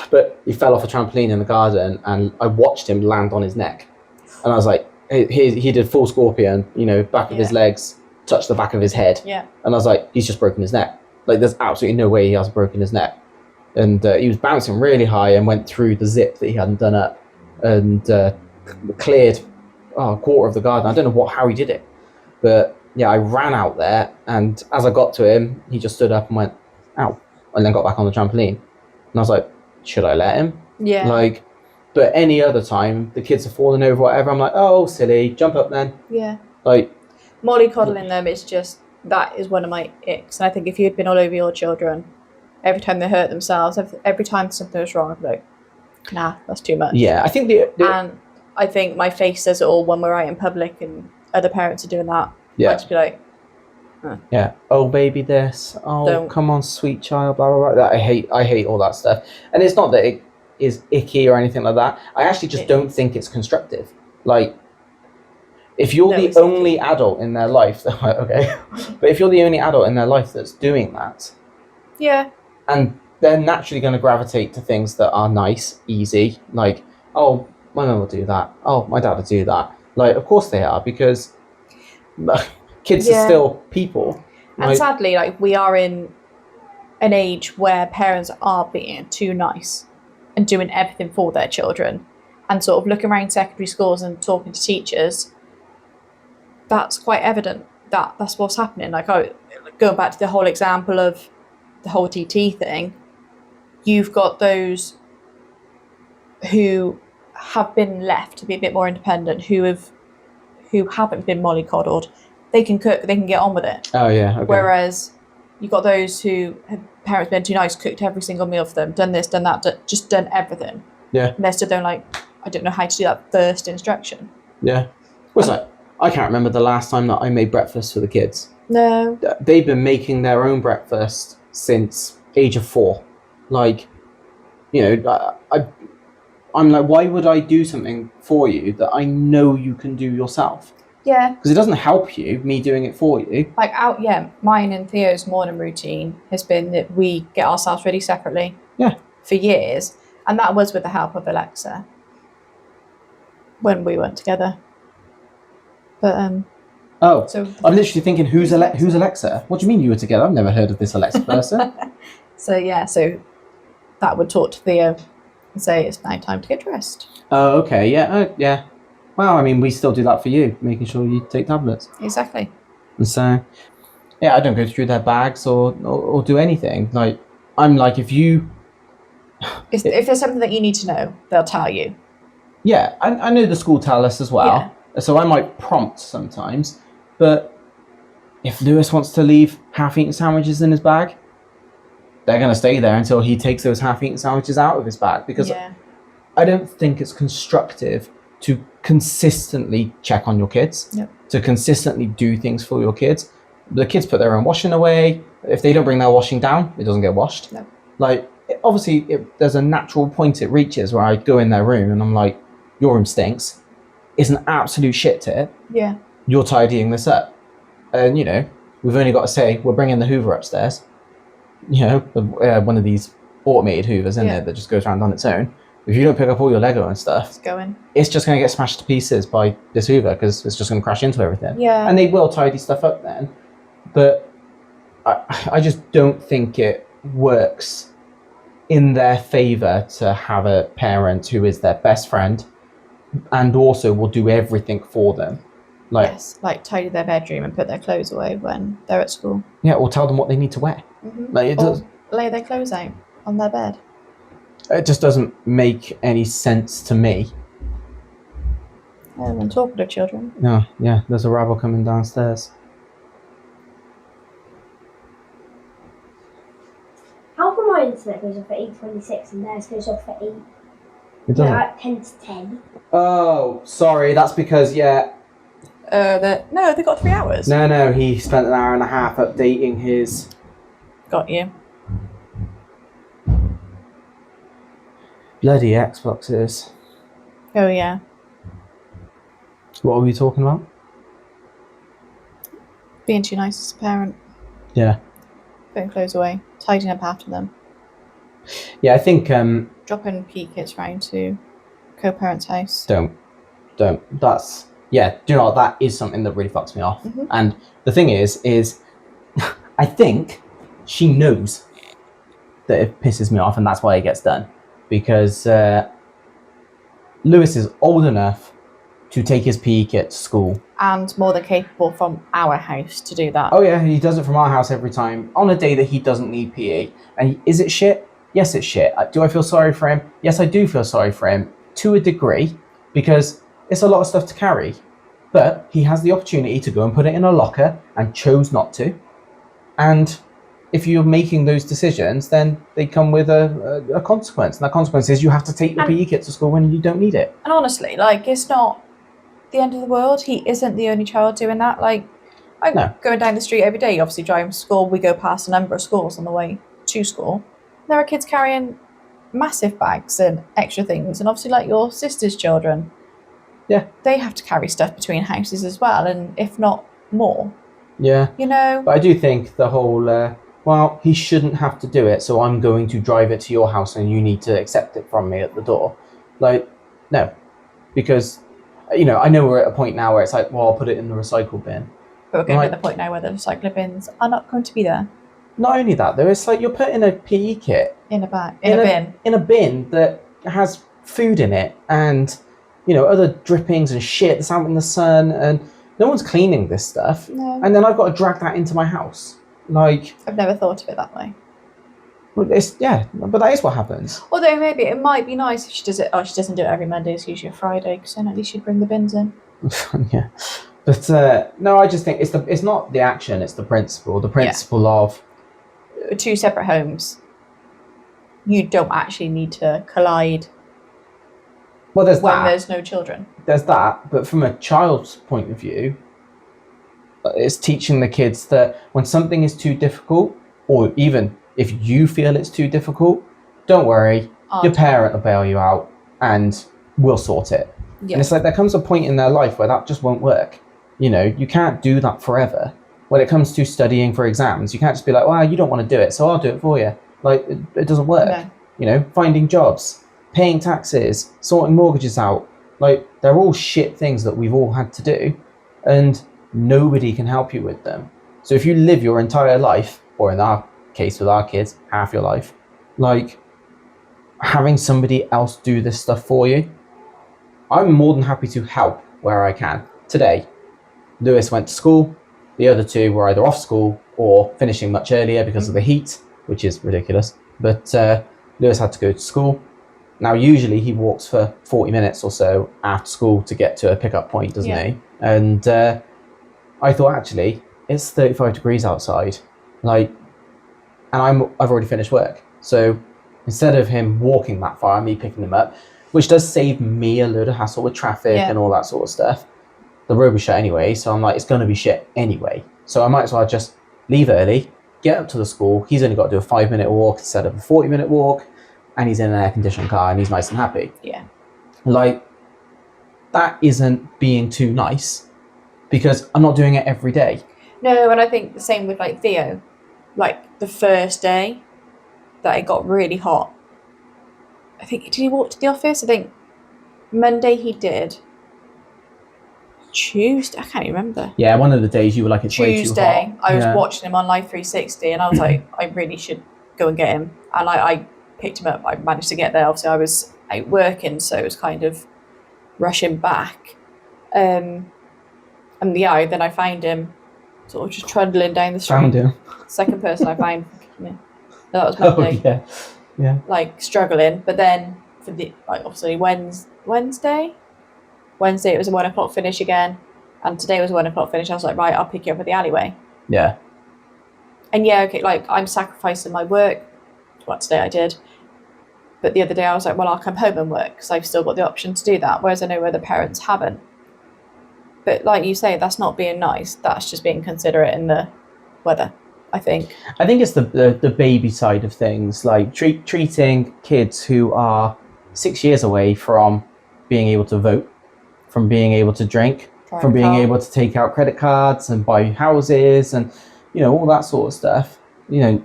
But he fell off a trampoline in the garden, and I watched him land on his neck. And I was like, he did full scorpion, you know, back of his legs, touched the back of his head. Yeah. And I was like, he's just broken his neck. Like, there's absolutely no way he hasn't broken his neck. And he was bouncing really high and went through the zip that he hadn't done up, and cleared a quarter of the garden. I don't know how he did it. But yeah, I ran out there, and as I got to him, he just stood up and went, ow, and then got back on the trampoline. And I was like, should I let him? Yeah. Like, but any other time, the kids are falling over, whatever, I'm like, oh, silly, jump up then. Yeah. Like, mollycoddling them is just, that is one of my icks. And I think if you'd been all over your children, every time they hurt themselves, every time something was wrong, I'd be like, nah, that's too much. Yeah, I think and I think my face says it all when we're out in public and other parents are doing that. Yeah. I'd just be like, yeah, oh baby this, oh Don't. Come on sweet child, blah blah blah. I hate all that stuff. And it's not that it is icky or anything like that. I actually just don't think it's constructive. Like, if you're the only adult in their life, okay, but if you're the only adult in their life that's doing that, yeah, and they're naturally going to gravitate to things that are nice, easy, like, oh, my mum will do that. Oh, my dad will do that. Like, of course they are, because kids are still people. And sadly, like, we are in an age where parents are being too nice and doing everything for their children, and sort of looking around secondary schools and talking to teachers, that's quite evident that that's what's happening. Like, going back to the whole example of the whole TT thing, you've got those who have been left to be a bit more independent, who haven't been mollycoddled. They can cook, they can get on with it. Oh yeah. Okay. Whereas you've got those who have parents been too nice, cooked every single meal for them, done this, done that, just done everything. Yeah. And they're still doing, like, I don't know how to do that first instruction. Yeah. Well, it's like, I can't remember the last time that I made breakfast for the kids. No. They've been making their own breakfast since age of 4. Like, you know, I'm like, why would I do something for you that I know you can do yourself? Yeah. Because it doesn't help you, me doing it for you. Like, mine and Theo's morning routine has been that we get ourselves ready separately. Yeah. For years. And that was with the help of Alexa when we weren't together. But, so I'm literally thinking, who's Alexa? What do you mean you were together? I've never heard of this Alexa person. So that would talk to Theo and say, it's now time to get dressed. Oh, okay, yeah, yeah. Well, I mean, we still do that for you, making sure you take tablets. Exactly. And so, yeah, I don't go through their bags or do anything. Like, I'm like, if there's something that you need to know, they'll tell you. Yeah, I know the school tell us as well. Yeah. So I might prompt sometimes, but if Lewis wants to leave half-eaten sandwiches in his bag, they're going to stay there until he takes those half-eaten sandwiches out of his bag, because I don't think it's constructive to consistently check on your kids, to consistently do things for your kids. The kids put their own washing away. If they don't bring their washing down, it doesn't get washed. No. Like, obviously, there's a natural point it reaches where I go in their room and I'm like, your room stinks. It's an absolute shit tip. Yeah. You're tidying this up. And, you know, we've only got to say, we're bringing the Hoover upstairs. You know, one of these automated Hoovers in there that just goes around on its own. If you don't pick up all your Lego and stuff, it's just going to get smashed to pieces by this Hoover, because it's just going to crash into everything. Yeah. And they will tidy stuff up then. But I just don't think it works in their favour to have a parent who is their best friend and also will do everything for them. Like, like tidy their bedroom and put their clothes away when they're at school. Yeah, or tell them what they need to wear. Mm-hmm. Like, or lay their clothes out on their bed. It just doesn't make any sense to me. And talking to children. No, yeah, there's a rabble coming downstairs. How come my internet goes off at 8:26 and theirs goes off at 8? It doesn't. At 10 to 10. Oh, sorry, that's because, no, they got 3 hours. No, he spent an hour and a half updating his... Got you. Bloody Xboxes. Oh, yeah. What were we talking about? Being too nice as a parent. Yeah. Putting clothes away. Tidying up after them. Yeah, I think... dropping PE kits round to co-parent's house. Don't. That's... Yeah, do you know what? That is something that really fucks me off. Mm-hmm. And the thing is I think she knows that it pisses me off, and that's why it gets done. Because Lewis is old enough to take his PE kit to school. And more than capable from our house to do that. Oh yeah, he does it from our house every time, on a day that he doesn't need PE. And is it shit? Yes, it's shit. Do I feel sorry for him? Yes, I do feel sorry for him, to a degree, because it's a lot of stuff to carry. But he has the opportunity to go and put it in a locker and chose not to. And if you're making those decisions, then they come with a consequence. And that consequence is you have to take your PE kit to school when you don't need it. And honestly, like, it's not the end of the world. He isn't the only child doing that. Like, I'm going down the street every day, obviously driving to school. We go past a number of schools on the way to school. There are kids carrying massive bags and extra things. And obviously, like your sister's children, they have to carry stuff between houses as well, and if not more. Yeah. You know? But I do think the whole well, he shouldn't have to do it, so I'm going to drive it to your house and you need to accept it from me at the door. Like, no. Because, I know we're at a point now where it's like, well, I'll put it in the recycle bin. But we're getting Like- to the point now where the recycling bins are not going to be there. Not only that, though, it's like you're putting a PE kit In a bag. In a bin. in a bin that has food in it and, other drippings and shit that's out in the sun, and no one's cleaning this stuff. No. And then I've got to drag that into my house. Like, I've never thought of it that way. but that is what happens. Although maybe it might be nice if she does it. Oh, she doesn't do it every Monday. It's usually a Friday, because then at least she'd bring the bins in. Yeah. But no, I just think it's not the action, it's the principle. The principle of With two separate homes, you don't actually need to collide well, there's when that. there's no children. There's that, but from a child's point of view, it's teaching the kids that when something is too difficult, or even if you feel it's too difficult, don't worry, your parent will bail you out and we'll sort it. Yeah. And it's like there comes a point in their life where that just won't work. You can't do that forever. When it comes to studying for exams, you can't just be like, well, you don't want to do it, so I'll do it for you. Like, it doesn't work. No. Finding jobs, paying taxes, sorting mortgages out, like, they're all shit things that we've all had to do, and nobody can help you with them. So if you live your entire life, or in our case with our kids, half your life, like, having somebody else do this stuff for you, I'm more than happy to help where I can. Today, Lewis went to school. The other two were either off school or finishing much earlier because of the heat, which is ridiculous. But Lewis had to go to school. Now, usually he walks for 40 minutes or so after school to get to a pickup point, doesn't he? And I thought, actually, it's 35 degrees outside. Like, and I've already finished work. So instead of him walking that far, me picking him up, which does save me a load of hassle with traffic and all that sort of stuff. The road was shut anyway, so I'm like, it's going to be shit anyway. So I might as well just leave early, get up to the school. He's only got to do a 5-minute walk instead of a 40-minute walk, and he's in an air-conditioned car and he's nice and happy. Yeah. Like, that isn't being too nice because I'm not doing it every day. No, and I think the same with like Theo. Like the first day that it got really hot, I think, did he walk to the office? I think Monday he did. Tuesday, I can't even remember. Yeah, one of the days you were like, it's way too Tuesday, hot. I was watching him on Live 360 and I was like, I really should go and get him. And I picked him up. I managed to get there. Obviously, I was out working, so it was kind of rushing back. And yeah, then I found him sort of just trundling down the street. Found him. Second person I found. Yeah. That was Monday. Oh, yeah. Like struggling, but then for the obviously Wednesday it was a 1 o'clock finish again, and today was a 1 o'clock finish. I was like, right, I'll pick you up at the alleyway. Yeah. And yeah, okay, like I'm sacrificing my work. What today I did, but the other day I was like, well, I'll come home and work because I've still got the option to do that. Whereas I know where the parents haven't. But like you say, that's not being nice. That's just being considerate in the weather, I think. I think it's the baby side of things, like treating kids who are 6 years away from being able to vote, from being able to drink, from being able to take out credit cards and buy houses and, all that sort of stuff. They're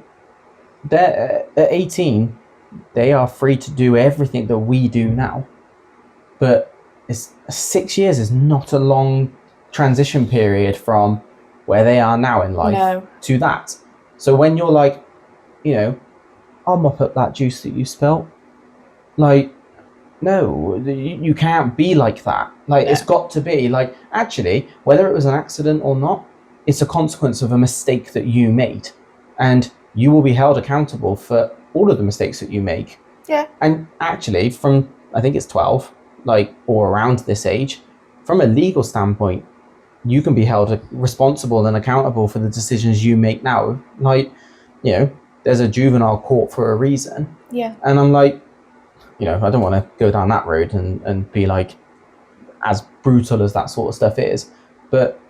at 18, they are free to do everything that we do now. But 6 years is not a long transition period from where they are now in life to that. So when you're like, I'll mop up that juice that you spilt. Like, no, you can't be like that. Like, it's got to be like, actually, whether it was an accident or not, it's a consequence of a mistake that you made. And you will be held accountable for all of the mistakes that you make. Yeah. And actually, from, I think it's 12, like, or around this age, from a legal standpoint, you can be held responsible and accountable for the decisions you make now. Like, there's a juvenile court for a reason. Yeah. And I'm like, I don't want to go down that road and be like, as brutal as that sort of stuff is. But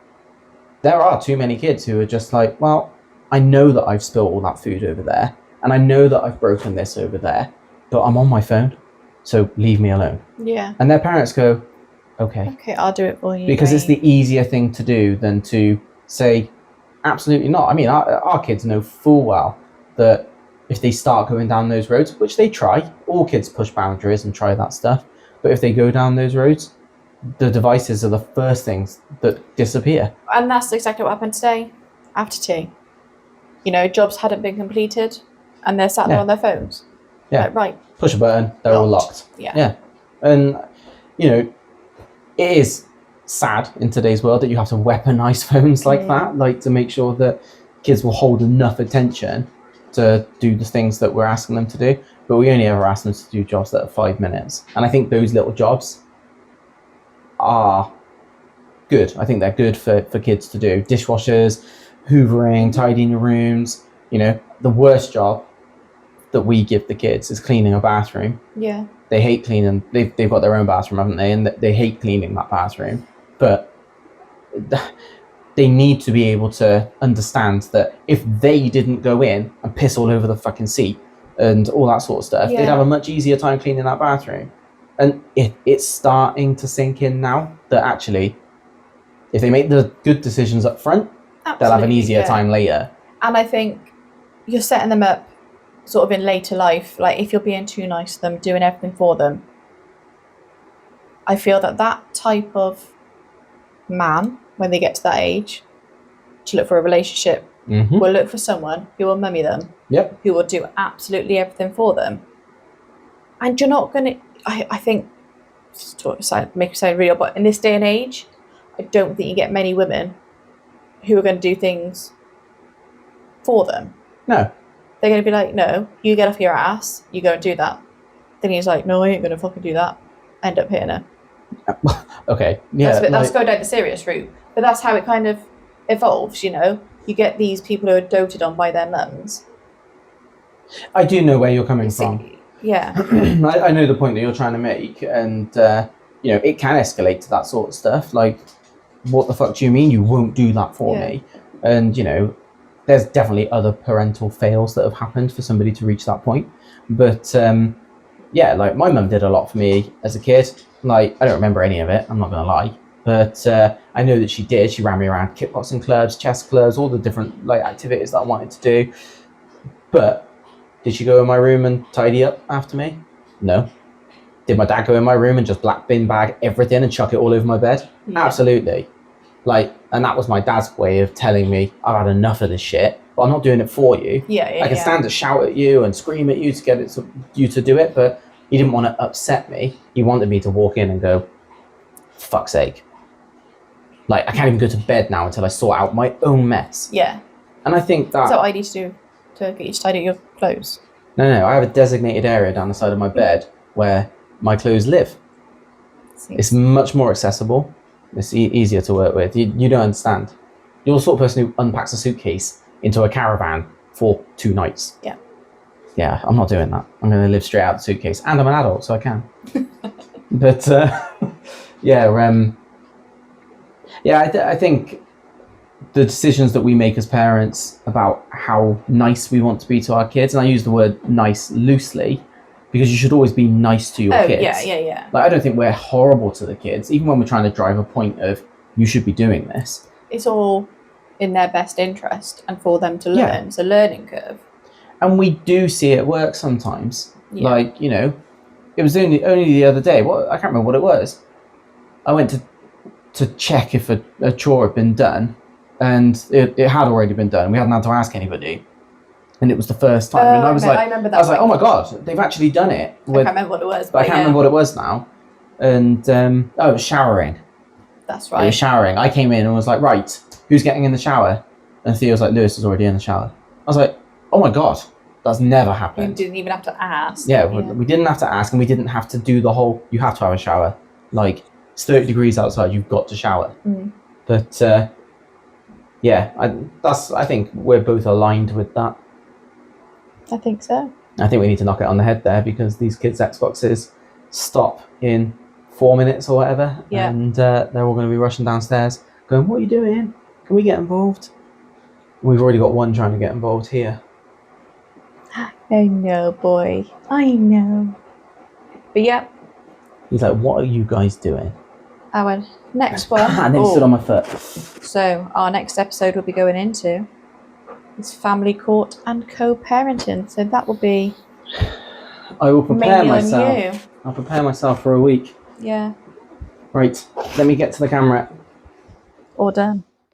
there are too many kids who are just like, well, I know that I've spilled all that food over there, and I know that I've broken this over there, but I'm on my phone, so leave me alone. Yeah. And their parents go, okay, I'll do it for you. because it's the easier thing to do than to say, Absolutely not. I mean, our kids know full well that if they start going down those roads, which they try, all kids push boundaries and try that stuff. But if they go down those roads, the devices are the first things that disappear. And that's exactly what happened today after tea. You know, jobs hadn't been completed and they're sat there Yeah. on their phones. Yeah. Like, right. Push a button, they're all locked. Yeah. And, you know, it is sad in today's world that you have to weaponize phones like that, like to make sure that kids will hold enough attention to do the things that we're asking them to do. But we only ever ask them to do jobs that are 5 minutes. And I think those little jobs are good. I think they're good for kids to do. Dishwashers, hoovering, tidying your rooms. You know, the worst job that we give the kids is cleaning a bathroom. Yeah. They hate cleaning. They've got their own bathroom, haven't they? And they hate cleaning that bathroom. But they need to be able to understand that if they didn't go in and piss all over the fucking seat and all that sort of stuff, they'd have a much easier time cleaning that bathroom. And it's starting to sink in now that actually, if they make the good decisions up front, they'll have an easier time later. And I think you're setting them up sort of in later life. Like if you're being too nice to them, doing everything for them, I feel that type of man, when they get to that age, to look for a relationship, will look for someone who will mummy them, who will do absolutely everything for them. And you're not going to, I think, make it sound real, but in this day and age, I don't think you get many women who are going to do things for them. No. They're going to be like, no, you get off your ass, you go and do that. Then he's like, no, I ain't going to fucking do that. End up hitting her. Okay, yeah. That's going down the serious route. But that's how it kind of evolves, you know? You get these people who are doted on by their mums. I do know where you're coming from. Yeah. I know the point that you're trying to make, and you know, it can escalate to that sort of stuff. Like, what the fuck do you mean you won't do that for me? And you know, there's definitely other parental fails that have happened for somebody to reach that point. But yeah, like my mum did a lot for me as a kid. Like, I don't remember any of it, I'm not gonna lie, but I know that she did. She ran me around kickboxing clubs, chess clubs, all the different like activities that I wanted to do. But did she go in my room and tidy up after me? No. Did my dad go in my room and just black bin bag everything and chuck it all over my bed? Absolutely. Like, and that was my dad's way of telling me, I've had enough of this shit, but I'm not doing it for you. I can stand to shout at you and scream at you to get you to do it, but he didn't want to upset me. He wanted me to walk in and go, fuck's sake. Like, I can't even go to bed now until I sort out my own mess. Yeah. And I think that... That's what I need to do to get you to tidy your clothes. No, I have a designated area down the side of my bed where my clothes live. It's much more accessible. It's easier to work with. You don't understand. You're the sort of person who unpacks a suitcase into a caravan for 2 nights. Yeah. Yeah, I'm not doing that. I'm going to live straight out the suitcase. And I'm an adult, so I can. But, yeah, I think the decisions that we make as parents about how nice we want to be to our kids, and I use the word nice loosely, because you should always be nice to your kids. Yeah. Like, I don't think we're horrible to the kids, even when we're trying to drive a point of, you should be doing this. It's all in their best interest and for them to learn. It's a learning curve. And we do see it work sometimes. Like, you know, it was only the other day, I can't remember what it was. I went to check if a chore had been done, and it had already been done. We hadn't had to ask anybody. And it was the first time. And I was like, oh my God, they've actually done it. I can't remember what it was. But I can't remember what it was now. And, it was showering. That's right. It was showering. I came in and was like, right, who's getting in the shower? And Theo was like, Lewis is already in the shower. I was like, oh my God, that's never happened. You didn't even have to ask. Yeah, we didn't have to ask, and we didn't have to do the whole, you have to have a shower. Like, it's 30 degrees outside, you've got to shower. But, yeah, I think we're both aligned with that. I think so. I think we need to knock it on the head there, because these kids' Xboxes stop in 4 minutes or whatever. Yeah. And they're all going to be rushing downstairs going, what are you doing? Can we get involved? We've already got one trying to get involved here. I know, boy. I know. But yeah. He's like, what are you guys doing? our next one. And then stood on my foot. So our next episode we'll be going into is family court and co-parenting. So that will be I will prepare mainly myself. on you. I'll prepare myself for a week. Yeah. Right, let me get to the camera. All done.